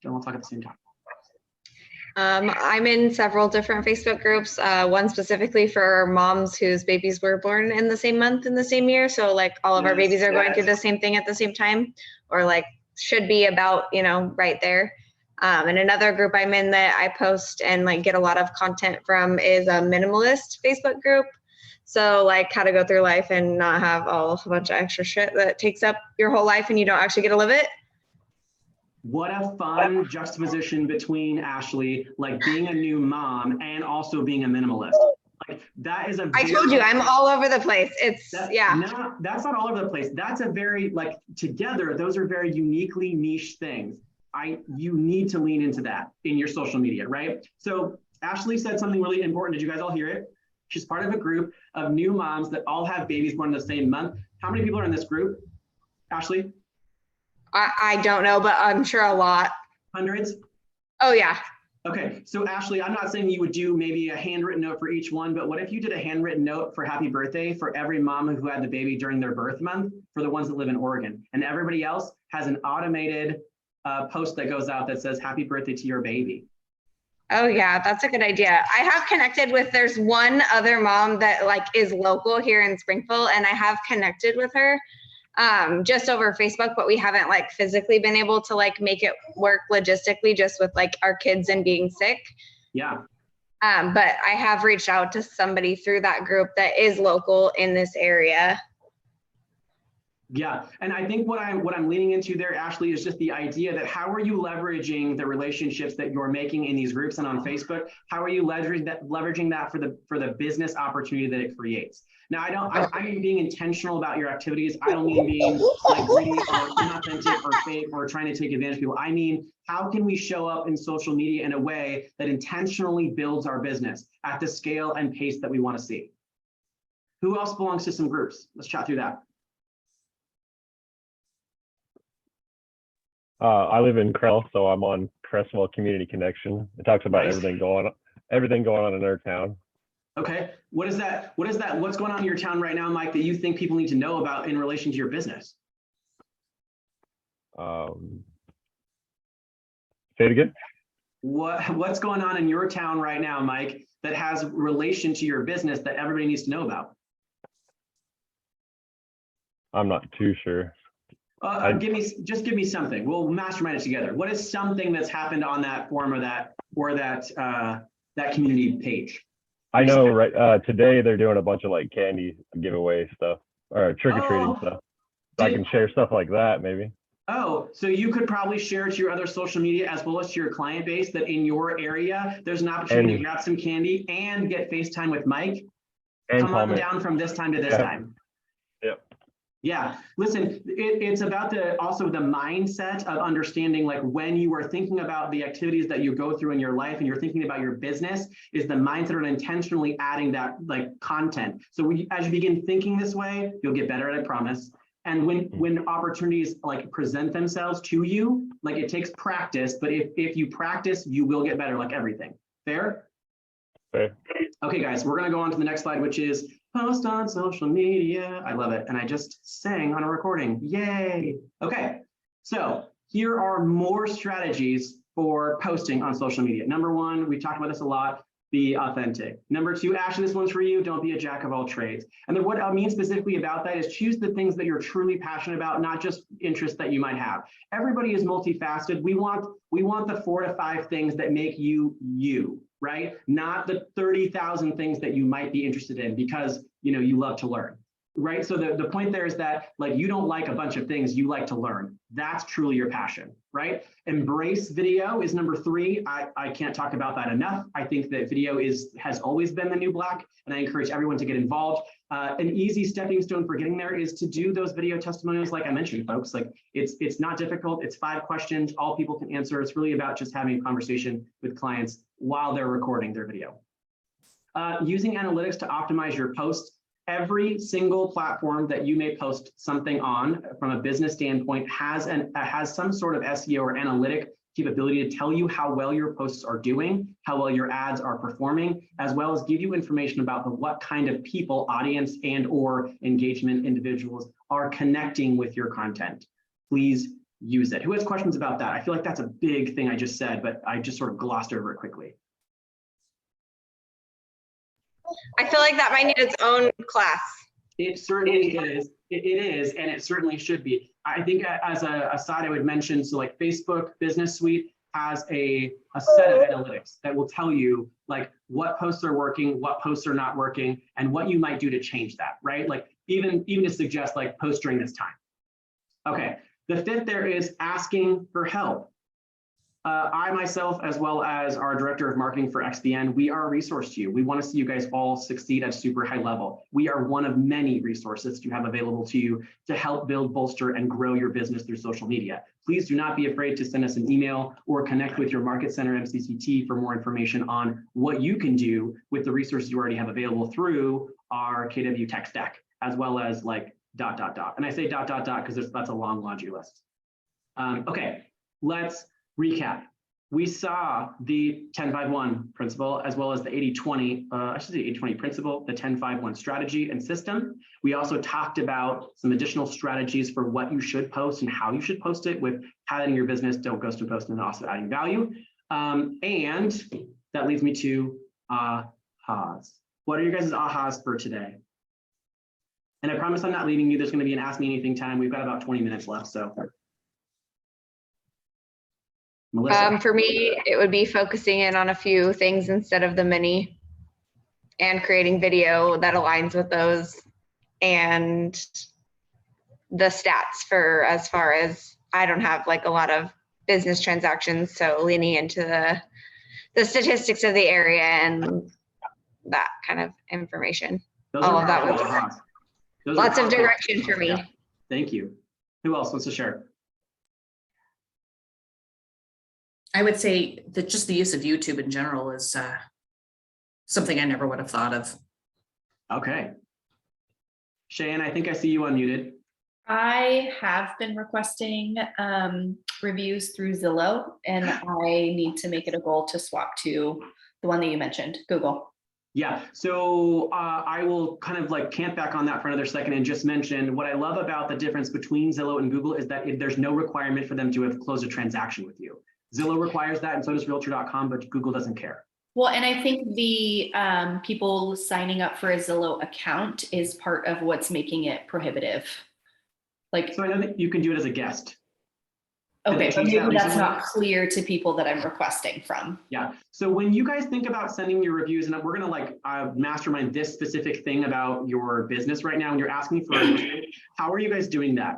Don't want to talk at the same time. I'm in several different Facebook groups, one specifically for moms whose babies were born in the same month in the same year. So like all of our babies are going through the same thing at the same time, or like should be about, you know, right there. And another group I'm in that I post and like get a lot of content from is a minimalist Facebook group. So like how to go through life and not have a bunch of extra shit that takes up your whole life and you don't actually get to live it. What a fun juxtaposition between, Ashley, like being a new mom and also being a minimalist. Like that is I told you, I'm all over the place. It's, yeah. No, that's not all over the place. That's a very, like, together, those are very uniquely niche things. You need to lean into that in your social media, right? So Ashley said something really important. Did you guys all hear it? She's part of a group of new moms that all have babies born in the same month. How many people are in this group, Ashley? I don't know, but I'm sure a lot. Hundreds? Oh, yeah. Okay, so Ashley, I'm not saying you would do maybe a handwritten note for each one, but what if you did a handwritten note for happy birthday for every mom who had the baby during their birth month, for the ones that live in Oregon, and everybody else has an automated post that goes out that says happy birthday to your baby? Oh yeah, that's a good idea. I have connected with, there's one other mom that like is local here in Springfield, and I have connected with her just over Facebook, but we haven't like physically been able to like make it work logistically, just with like our kids and being sick. Yeah. But I have reached out to somebody through that group that is local in this area. Yeah, and I think what I'm leaning into there, Ashley, is just the idea that how are you leveraging the relationships that you're making in these groups and on Facebook? How are you leveraging that for the business opportunity that it creates? Now, I mean being intentional about your activities. I don't mean being like greedy or inauthentic or fake or trying to take advantage of people. I mean, how can we show up in social media in a way that intentionally builds our business at the scale and pace that we want to see? Who else belongs to some groups? Let's chat through that. I live in Krell, so I'm on Crestwell Community Connection. It talks about everything going on in our town. Okay, what is that? What's going on in your town right now, Mike, that you think people need to know about in relation to your business? Say it again. What's going on in your town right now, Mike, that has relation to your business that everybody needs to know about? I'm not too sure. Give me something. We'll mastermind it together. What is something that's happened on that forum or that community page? I know, right? Today they're doing a bunch of like candy giveaway stuff or trick-or-treating stuff. So I can share stuff like that, maybe. Oh, so you could probably share to your other social media as well as to your client base that in your area, there's an opportunity to grab some candy and get FaceTime with Mike. And come on down from this time to this time. Yep. Yeah, listen, it's about also the mindset of understanding, like when you are thinking about the activities that you go through in your life and you're thinking about your business, is the mindset of intentionally adding that like content. So as you begin thinking this way, you'll get better at it, I promise. And when opportunities like present themselves to you, like it takes practice, but if you practice, you will get better, like everything. Fair? Fair. Okay, guys, we're gonna go on to the next slide, which is post on social media. I love it. And I just sang on a recording. Yay. Okay, so here are more strategies for posting on social media. Number one, we talked about this a lot. be authentic. Number two, Ashley, this one's for you. Don't be a jack of all trades. And then what I mean specifically about that is choose the things that you're truly passionate about, not just interests that you might have. Everybody is multifaceted. We want the 4 to 5 things that make you you, right? Not the 30,000 things that you might be interested in because you love to learn. Right. So the point there is that like you don't like a bunch of things, you like to learn. That's truly your passion, right? Embrace video is number 3. I can't talk about that enough. I think that video has always been the new black, and I encourage everyone to get involved. An easy stepping stone for getting there is to do those video testimonials, like I mentioned, folks. Like it's not difficult. It's 5 questions, all people can answer. It's really about just having a conversation with clients while they're recording their video. Using analytics to optimize your posts. Every single platform that you may post something on from a business standpoint has some sort of SEO or analytic capability to tell you how well your posts are doing, how well your ads are performing, as well as give you information about what kind of people, audience and or engagement individuals are connecting with your content. Please use it. Who has questions about that? I feel like that's a big thing I just said, but I just sort of glossed over it quickly. I feel like that might need its own class. It certainly is. It is, and it certainly should be. I think as a aside, I would mention, so like Facebook Business Suite has a set of analytics that will tell you like what posts are working, what posts are not working, and what you might do to change that, right? Like even to suggest like post during this time. Okay, the 5th there is asking for help. I myself, as well as our director of marketing for XBN, we are a resource to you. We want to see you guys all succeed at a super high level. We are one of many resources you have available to you to help build, bolster, and grow your business through social media. Please do not be afraid to send us an email or connect with your Market Center MCCT for more information on what you can do with the resources you already have available through our KW Tech Stack, as well as like ... And I say ... because that's a long laundry list. Okay, let's recap. We saw the 10-5-1 principle, as well as the 80-20, I should say 80-20 principle, the 10-5-1 strategy and system. We also talked about some additional strategies for what you should post and how you should post it with highlighting your business, don't ghost and post, and also adding value. And that leads me to ahas. What are your guys' ahas for today? And I promise I'm not leaving you. There's going to be an Ask Me Anything time. We've got about 20 minutes left, so. Melissa. For me, it would be focusing in on a few things instead of the many, and creating video that aligns with those, and the stats for as far as I don't have like a lot of business transactions, so leaning into the statistics of the area and that kind of information. All of that was lots of direction for me. Yeah. Thank you. Who else wants to share? I would say that just the use of YouTube in general is something I never would have thought of. Okay. Cheyenne, I think I see you unmuted. I have been requesting reviews through Zillow, and I need to make it a goal to swap to the one that you mentioned, Google. Yeah, so I will kind of like camp back on that for another second and just mention what I love about the difference between Zillow and Google is that there's no requirement for them to have closed a transaction with you. Zillow requires that, and so does Realtor.com, but Google doesn't care. Well, and I think the people signing up for a Zillow account is part of what's making it prohibitive. Like, so I know that you can do it as a guest. Okay, but maybe that's not clear to people that I'm requesting from. Yeah. So when you guys think about sending your reviews, and we're gonna like mastermind this specific thing about your business right now, and you're asking for a review, how are you guys doing that?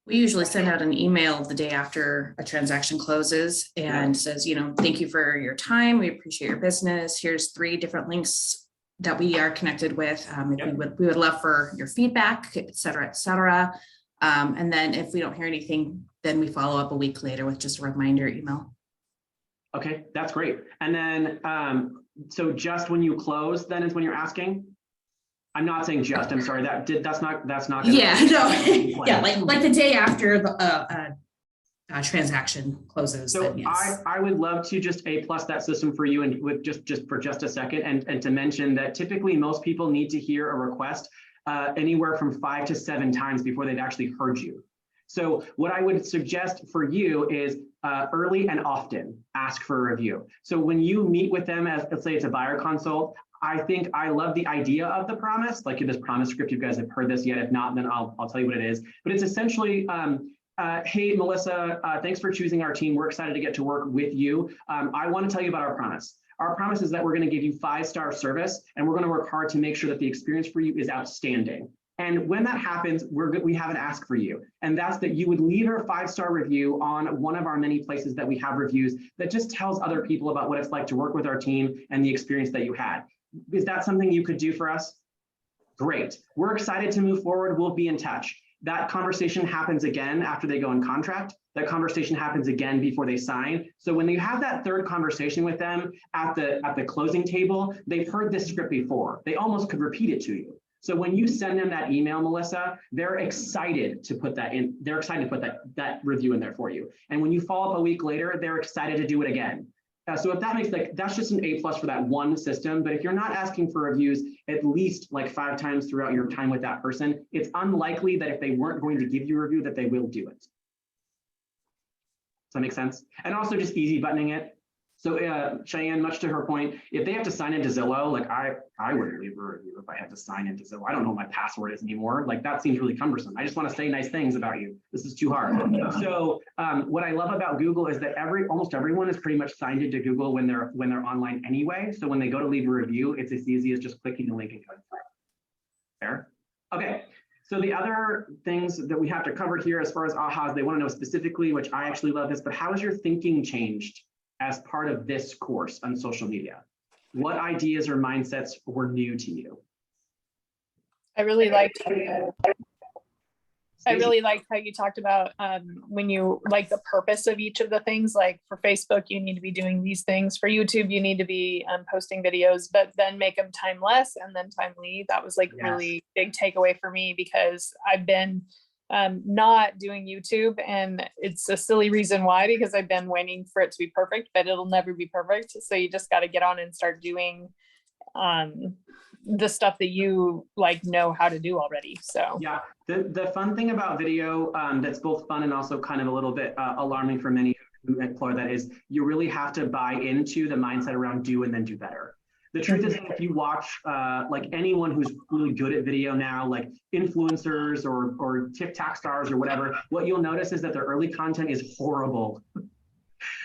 We usually send out an email the day after a transaction closes and says, you know, thank you for your time. We appreciate your business. Here's 3 different links that we are connected with. We would love for your feedback, et cetera, et cetera. And then if we don't hear anything, then we follow up a week later with just a reminder email. Okay, that's great. And then, so just when you close, then is when you're asking? I'm not saying just, I'm sorry, that's not. Yeah, no, yeah, like the day after the transaction closes. So yes. I would love to just A+ that system for you, and with just for just a second, and to mention that typically most people need to hear a request anywhere from 5 to 7 times before they've actually heard you. So what I would suggest for you is early and often ask for a review. So when you meet with them as, let's say it's a buyer consult, I love the idea of the promise, like in this promise script, you guys have heard this yet. If not, then I'll tell you what it is. But it's essentially, hey, Melissa, thanks for choosing our team. We're excited to get to work with you. I want to tell you about our promise. Our promise is that we're going to give you 5-star service, and we're going to work hard to make sure that the experience for you is outstanding. And when that happens, we have an ask for you. And that's that you would leave a 5-star review on one of our many places that we have reviews that just tells other people about what it's like to work with our team and the experience that you had. Is that something you could do for us? Great. We're excited to move forward. We'll be in touch. That conversation happens again after they go in contract. That conversation happens again before they sign. So when you have that third conversation with them at the closing table, they've heard this script before. They almost could repeat it to you. So when you send them that email, Melissa, they're excited to put that in. They're excited to put that review in there for you. And when you follow up a week later, they're excited to do it again. So if that makes that's just an A+ for that one system. But if you're not asking for reviews at least like 5 times throughout your time with that person, it's unlikely that if they weren't going to give you a review that they will do it. Does that make sense? And also just easy buttoning it. So Cheyenne, much to her point, if they have to sign into Zillow, like I wouldn't leave a review if I had to sign into Zillow. I don't know what my password is anymore. Like that seems really cumbersome. I just want to say nice things about you. This is too hard. So what I love about Google is that almost everyone is pretty much signed into Google when they're online anyway. So when they go to leave a review, it's as easy as just clicking the link and going through. Fair? Okay. So the other things that we have to cover here as far as AHAs, they want to know specifically, which I actually love this, but how has your thinking changed as part of this course on social media? What ideas or mindsets were new to you? I really liked how you talked about when you like the purpose of each of the things. Like for Facebook, you need to be doing these things. For YouTube, you need to be posting videos, but then make them timeless and then timely. That was like really big takeaway for me, because I've been not doing YouTube, and it's a silly reason why, because I've been waiting for it to be perfect, but it'll never be perfect. So you just got to get on and start doing the stuff that you like know how to do already. So yeah, the fun thing about video that's both fun and also kind of a little bit alarming for many who explore that is you really have to buy into the mindset around do and then do better. The truth is, if you watch like anyone who's really good at video now, like influencers or TikTok stars or whatever, what you'll notice is that their early content is horrible.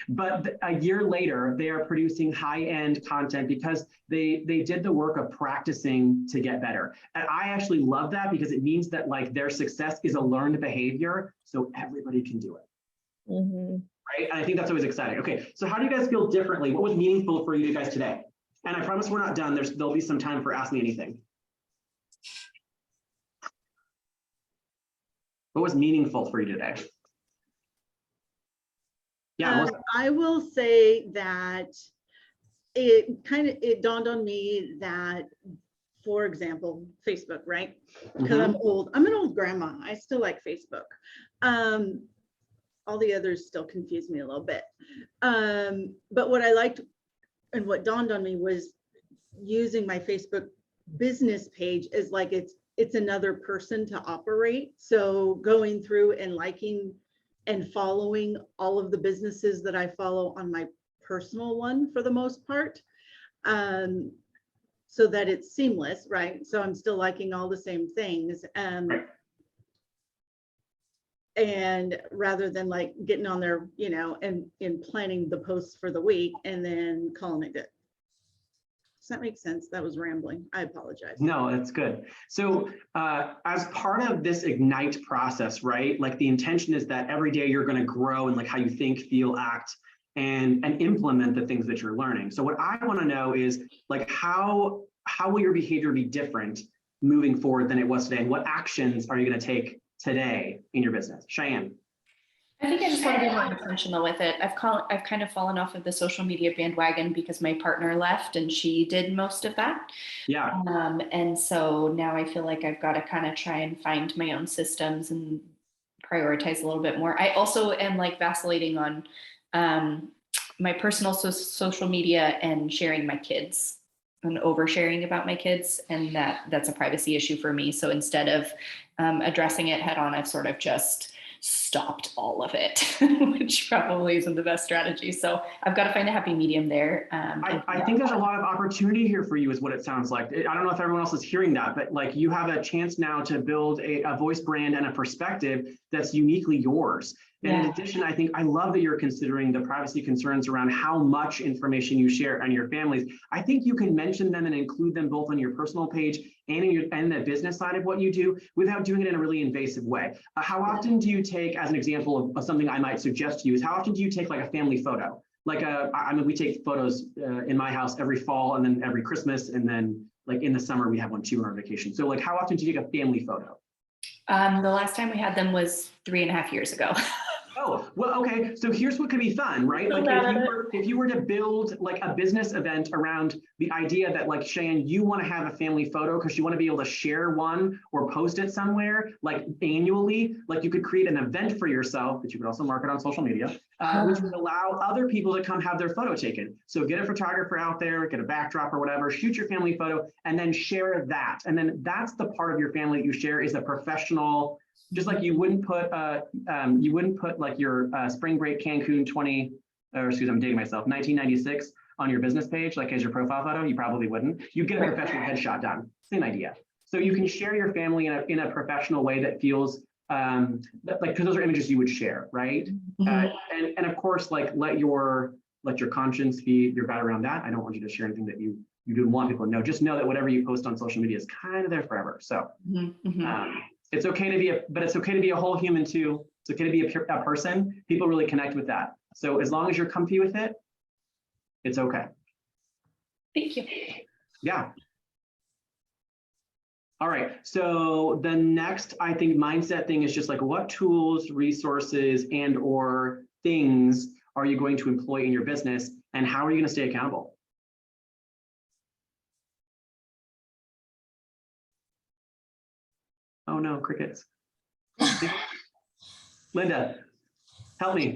But a year later, they are producing high-end content because they did the work of practicing to get better. And I actually love that, because it means that like their success is a learned behavior, so everybody can do it. Right? And I think that's always exciting. Okay, so how do you guys feel differently? What was meaningful for you guys today? And I promise we're not done. There'll be some time for Ask Me Anything. What was meaningful for you today? Yeah, I will say that it dawned on me that, for example, Facebook, right? Because I'm old. I'm an old grandma. I still like Facebook. All the others still confuse me a little bit. But what I liked and what dawned on me was using my Facebook business page as like it's another person to operate. So going through and liking and following all of the businesses that I follow on my personal one for the most part, so that it's seamless, right? So I'm still liking all the same things. And rather than like getting on there, you know, and planning the posts for the week and then calling it good. Does that make sense? That was rambling. I apologize. No, that's good. So as part of this Ignite process, right? Like the intention is that every day you're going to grow in like how you think, feel, act, and implement the things that you're learning. So what I want to know is like how will your behavior be different moving forward than it was today? And what actions are you going to take today in your business? Cheyenne. I think I just want to be more intentional with it. I've kind of fallen off of the social media bandwagon because my partner left and she did most of that. Yeah. And so now I feel like I've got to kind of try and find my own systems and prioritize a little bit more. I also am like vacillating on my personal social media and sharing my kids and oversharing about my kids. And that's a privacy issue for me. So instead of addressing it head on, I've sort of just stopped all of it, which probably isn't the best strategy. So I've got to find a happy medium there. I think there's a lot of opportunity here for you is what it sounds like. I don't know if everyone else is hearing that, but like you have a chance now to build a voice brand and a perspective that's uniquely yours. And in addition, I think I love that you're considering the privacy concerns around how much information you share on your families. I think you can mention them and include them both on your personal page and in the business side of what you do without doing it in a really invasive way. How often do you take, as an example of something I might suggest to you, is how often do you take like a family photo? Like I mean, we take photos in my house every fall and then every Christmas, and then like in the summer we have one too on our vacation. So like, how often do you take a family photo? The last time we had them was 3.5 years ago. Oh, well, okay. So here's what could be fun, right? Like if you were to build like a business event around the idea that like, Cheyenne, you want to have a family photo because you want to be able to share one or post it somewhere like annually, like you could create an event for yourself that you could also market on social media, which would allow other people to come have their photo taken. So get a photographer out there, get a backdrop or whatever, shoot your family photo, and then share that. And then that's the part of your family that you share is a professional. Just like you wouldn't put like your spring break Cancun 1996 on your business page, like as your profile photo, you probably wouldn't. You get a professional headshot done, same idea. So you can share your family in a professional way that feels like, because those are images you would share, right? And of course, like let your conscience be your guide around that. I don't want you to share anything that you didn't want people to know. Just know that whatever you post on social media is kind of there forever. So. It's okay to be but it's okay to be a whole human too. It's okay to be a person. People really connect with that. So as long as you're comfy with it, it's okay. Thank you. Yeah. All right. So the next, I think, mindset thing is just like what tools, resources, and or things are you going to employ in your business, and how are you going to stay accountable? Oh no, crickets. Linda, help me.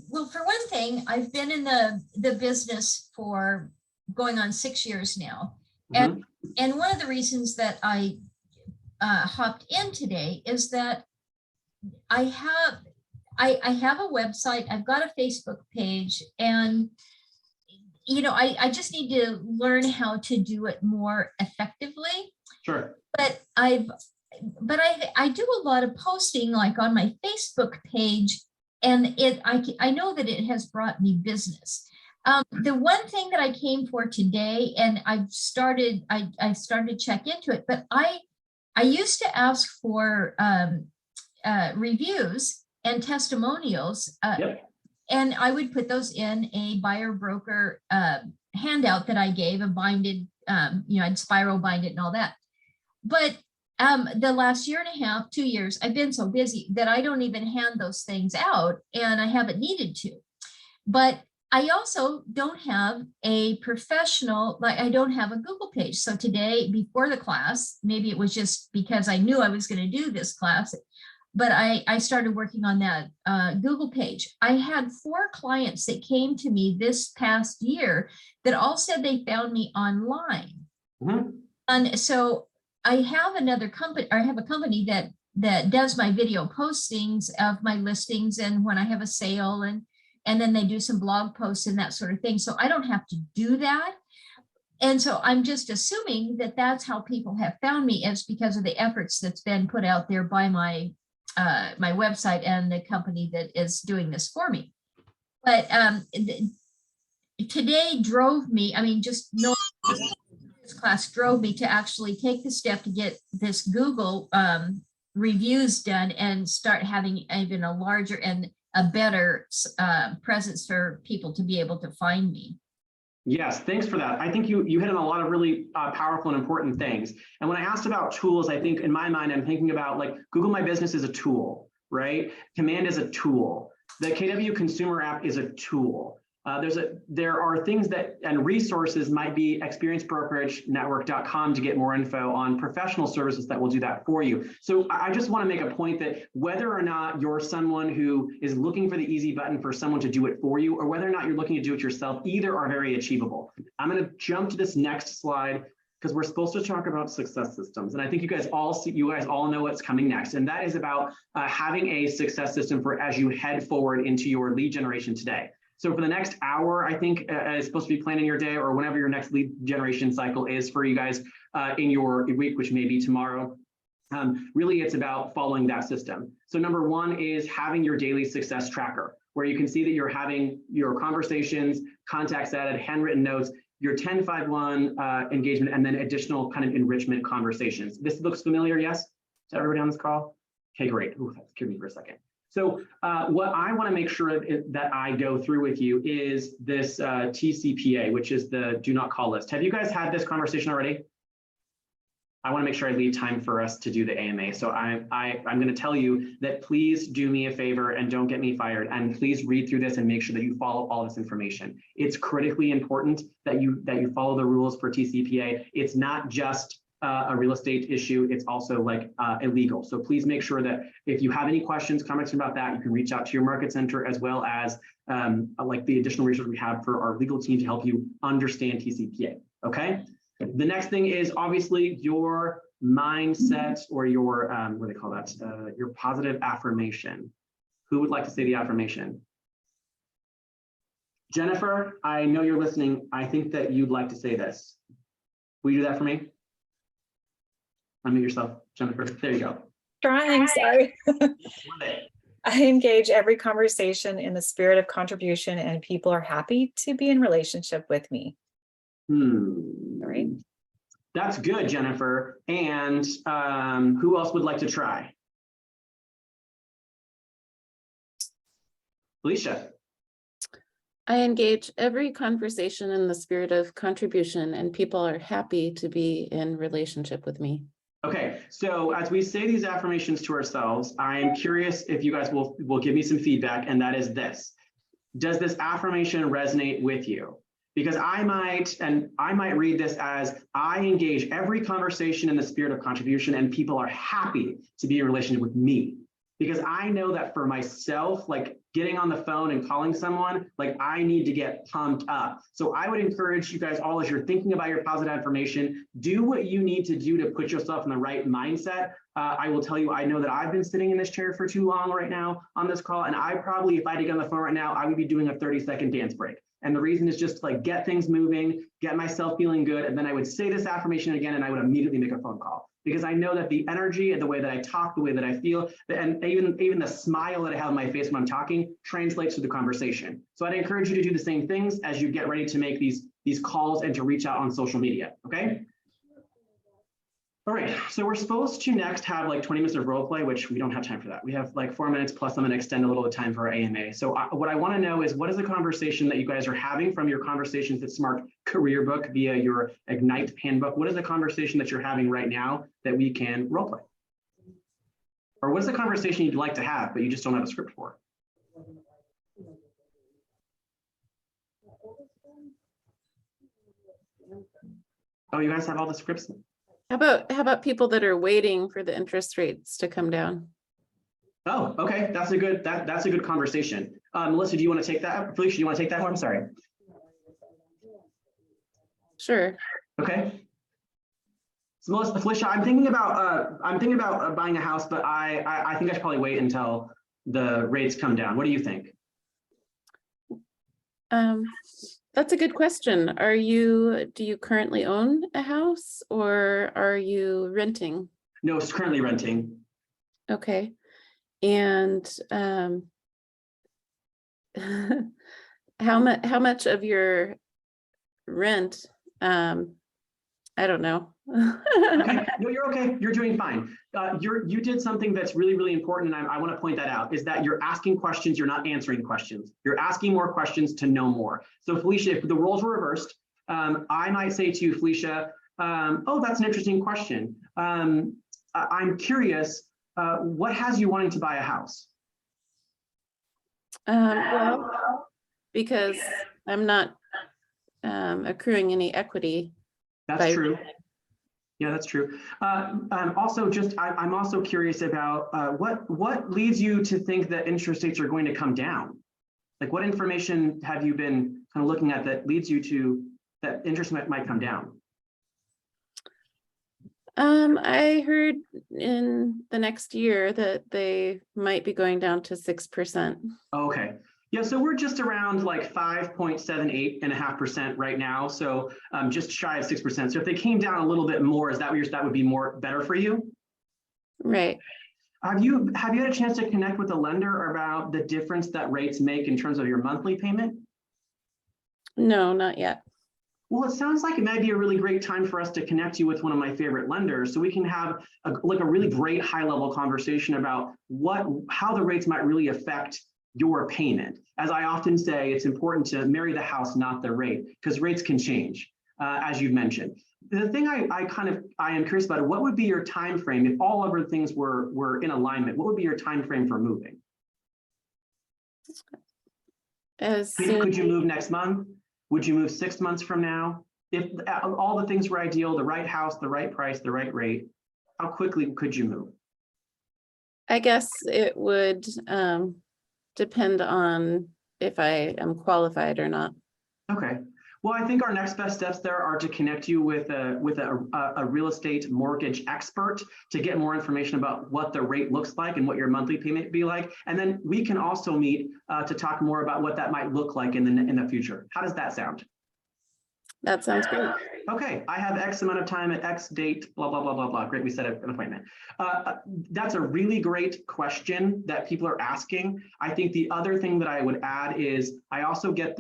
Well, for one thing, I've been in the business for going on 6 years now. And one of the reasons that I hopped in today is that I have a website, I've got a Facebook page, and you know, I just need to learn how to do it more effectively. Sure. But I do a lot of posting like on my Facebook page, and I know that it has brought me business. The one thing that I came for today, and I started to check into it, but I used to ask for reviews and testimonials, and I would put those in a buyer broker handout that I gave, a binded, I'd spiral bind it and all that. But the last 1.5 years, 2 years, I've been so busy that I don't even hand those things out, and I haven't needed to. But I also don't have a professional, like I don't have a Google page. So today, before the class, maybe it was just because I knew I was going to do this class, but I started working on that Google page. I had 4 clients that came to me this past year that all said they found me online. And so I have another company, or I have a company that does my video postings of my listings and when I have a sale, and then they do some blog posts and that sort of thing. So I don't have to do that. And so I'm just assuming that that's how people have found me, is because of the efforts that's been put out there by my my website and the company that is doing this for me. But today drove me, I mean, just knowing this class drove me to actually take the step to get this Google reviews done and start having even a larger and a better presence for people to be able to find me. Yes, thanks for that. I think you hit on a lot of really powerful and important things. And when I asked about tools, I think in my mind, I'm thinking about like Google My Business is a tool, right? Command is a tool. The KW Consumer app is a tool. There are things that and resources might be experiencebrokerage.network.com to get more info on professional services that will do that for you. So I just want to make a point that whether or not you're someone who is looking for the easy button for someone to do it for you, or whether or not you're looking to do it yourself, either are very achievable. I'm going to jump to this next slide. because we're supposed to talk about success systems. And I think you guys all know what's coming next. And that is about having a success system for as you head forward into your lead generation today. So for the next hour, I think is supposed to be planning your day or whenever your next lead generation cycle is for you guys in your week, which may be tomorrow. Really, it's about following that system. So number one is having your daily success tracker, where you can see that you're having your conversations, contacts added, handwritten notes, your 10-5-1 engagement, and then additional kind of enrichment conversations. This looks familiar, yes? To everybody on this call? Okay, great. Ooh, that scared me for a second. So what I want to make sure that I go through with you is this TCPA, which is the do not call list. Have you guys had this conversation already? I want to make sure I leave time for us to do the AMA. So I'm going to tell you that please do me a favor and don't get me fired. And please read through this and make sure that you follow all this information. It's critically important that you follow the rules for TCPA. It's not just a real estate issue. It's also like illegal. So please make sure that if you have any questions, comments about that, you can reach out to your market center, as well as like the additional resources we have for our legal team to help you understand TCPA. Okay. The next thing is obviously your mindset, or your, what do they call that? Your positive affirmation. Who would like to say the affirmation? Jennifer, I know you're listening. I think that you'd like to say this. Will you do that for me? Unmute yourself, Jennifer. There you go. Trying, sorry. I engage every conversation in the spirit of contribution, and people are happy to be in relationship with me. Right. That's good, Jennifer. And who else would like to try? Felicia. I engage every conversation in the spirit of contribution, and people are happy to be in relationship with me. Okay, so as we say these affirmations to ourselves, I'm curious if you guys will give me some feedback, and that is this. Does this affirmation resonate with you? Because I might read this as, I engage every conversation in the spirit of contribution, and people are happy to be in relationship with me. Because I know that for myself, like getting on the phone and calling someone, like I need to get pumped up. So I would encourage you guys all, as you're thinking about your positive affirmation, do what you need to do to put yourself in the right mindset. I will tell you, I know that I've been sitting in this chair for too long right now on this call, and I probably, if I had to get on the phone right now, I would be doing a 30-second dance break. And the reason is just to like get things moving, get myself feeling good. And then I would say this affirmation again, and I would immediately make a phone call, because I know that the energy and the way that I talk, the way that I feel, and even the smile that I have on my face when I'm talking translates to the conversation. So I'd encourage you to do the same things as you get ready to make these calls and to reach out on social media. Okay. All right, so we're supposed to next have like 20 minutes of role play, which we don't have time for that. We have like 4 minutes plus I'm gonna extend a little bit of time for our AMA. So what I wanna know is, what is the conversation that you guys are having from your Conversations at Smart career book via your Ignite handbook? What is the conversation that you're having right now that we can role play? Or what is the conversation you'd like to have, but you just don't have a script for? Oh, you guys have all the scripts? How about people that are waiting for the interest rates to come down? Oh, okay, that's a good conversation. Melissa, do you want to take that? Felicia, do you want to take that one? I'm sorry. Sure. Okay. So Melissa, Felicia, I'm thinking about buying a house, but I think I should probably wait until the rates come down. What do you think? That's a good question. Do you currently own a house, or are you renting? No, it's currently renting. Okay. And how much of your rent, I don't know. Okay. No, you're okay. You're doing fine. You did something that's really, really important, and I want to point that out, is that you're asking questions, you're not answering questions. You're asking more questions to know more. So Felicia, if the roles were reversed, I might say to you, Felicia, oh, that's an interesting question. I'm curious, what has you wanting to buy a house? Well, because I'm not accruing any equity. That's true. Yeah, that's true. Also, I'm also curious about what leads you to think that interest rates are going to come down? Like, what information have you been kind of looking at that leads you to that interest might come down? I heard in the next year that they might be going down to 6%. Okay. Yeah, so we're just around like 5.78.5% right now. So just shy of 6%. So if they came down a little bit more, is that what that would be more better for you? Right. Have you had a chance to connect with a lender about the difference that rates make in terms of your monthly payment? No, not yet. Well, it sounds like it might be a really great time for us to connect you with one of my favorite lenders so we can have a really great high level conversation about how the rates might really affect your payment. As I often say, it's important to marry the house, not the rate, because rates can change, as you've mentioned. The thing I am curious about, what would be your time frame if all other things were in alignment? What would be your time frame for moving? Could you move next month? Would you move 6 months from now? If all the things were ideal, the right house, the right price, the right rate, how quickly could you move? I guess it would depend on if I am qualified or not. Okay. Well, I think our next best steps there are to connect you with a real estate mortgage expert to get more information about what the rate looks like and what your monthly payment would be like. And then we can also meet to talk more about what that might look like in the future. How does that sound? That sounds great. Okay, I have X amount of time at X date, blah, blah, blah, blah, blah. Great, we set an appointment. That's a really great question that people are asking. I think the other thing that I would add is I also get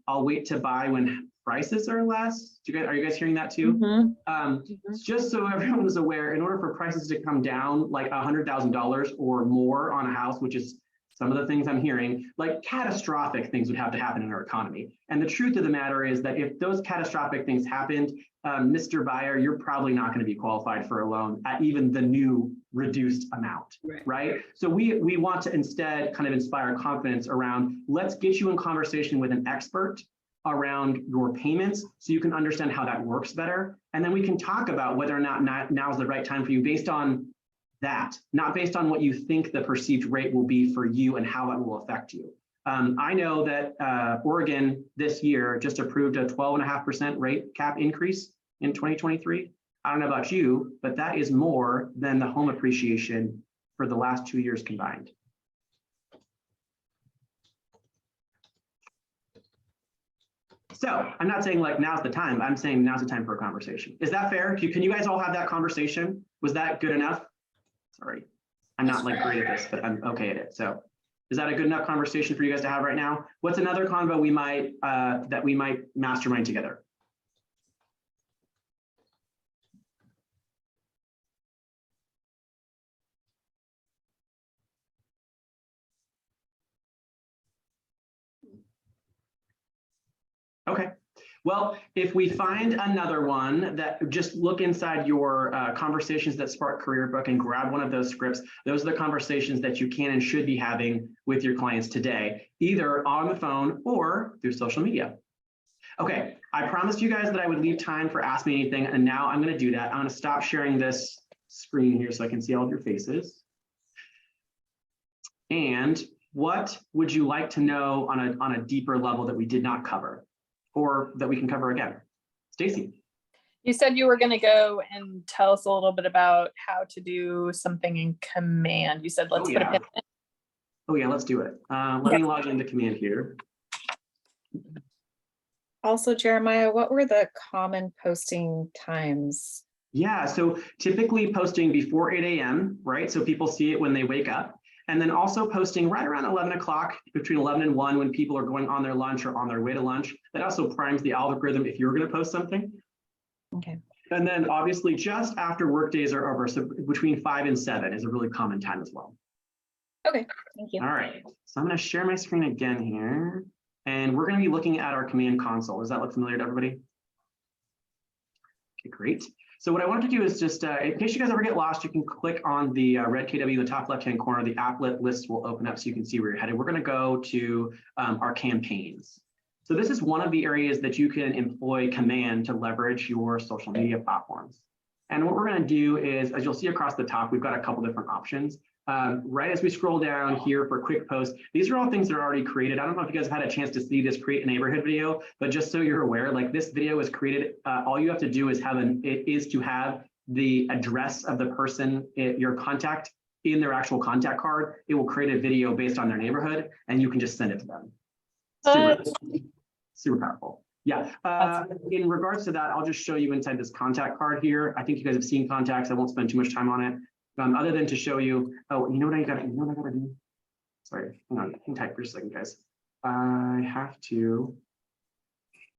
I'll wait to buy when prices are less. Are you guys hearing that too? Mm-hmm. Just so everyone is aware, in order for prices to come down like $100,000 or more on a house, which is some of the things I'm hearing, like catastrophic things would have to happen in our economy. And the truth of the matter is that if those catastrophic things happened, Mr. Buyer, you're probably not going to be qualified for a loan at even the new reduced amount, right? So we want to instead kind of inspire confidence around, let's get you in conversation with an expert around your payments so you can understand how that works better. And then we can talk about whether or not now is the right time for you based on that, not based on what you think the perceived rate will be for you and how it will affect you. I know that Oregon this year just approved a 12.5% rate cap increase in 2023. I don't know about you, but that is more than the home appreciation for the last 2 years combined. So I'm not saying like now's the time, I'm saying now's the time for a conversation. Is that fair? Can you guys all have that conversation? Was that good enough? Sorry, I'm not like great at this, but I'm okay at it. So is that a good enough conversation for you guys to have right now? What's another convo we might that we might mastermind together? Okay. Well, if we find another one, that just look inside your conversations that spark career book and grab one of those scripts. Those are the conversations that you can and should be having with your clients today, either on the phone or through social media. Okay, I promised you guys that I would leave time for Ask Me Anything, and now I'm going to do that. I'm going to stop sharing this screen here so I can see all of your faces. And what would you like to know on a deeper level that we did not cover? Or that we can cover again? Stacy. You said you were going to go and tell us a little bit about how to do something in Command. You said, let's put a pin in it. Oh yeah, let's do it. Let me log into Command here. Also, Jeremiah, what were the common posting times? Yeah, so typically posting before 8 a.m., right? So people see it when they wake up. And then also posting right around 11 o'clock, between 11 and 1 when people are going on their lunch or on their way to lunch. That also primes the algorithm if you're going to post something. Okay. And then obviously just after work days are over, so between 5 and 7 is a really common time as well. Okay, thank you. All right, so I'm going to share my screen again here. And we're going to be looking at our command console. Does that look familiar to everybody? Okay, great. So what I wanted to do is just, in case you guys ever get lost, you can click on the red KW, the top left-hand corner, the applet list will open up so you can see where you're headed. We're going to go to our campaigns. So this is one of the areas that you can employ Command to leverage your social media platforms. And what we're going to do is, as you'll see across the top, we've got a couple different options. Right as we scroll down here for quick posts, these are all things that are already created. I don't know if you guys have had a chance to see this create a neighborhood video, but just so you're aware, like this video is created, all you have to do is to have the address of the person, your contact in their actual contact card, it will create a video based on their neighborhood and you can just send it to them. Super powerful. Yeah. In regards to that, I'll just show you inside this contact card here. I think you guys have seen contacts. I won't spend too much time on it. Other than to show you, oh, you know what I gotta do? Sorry, hang on, hang tight for a second, guys. I have to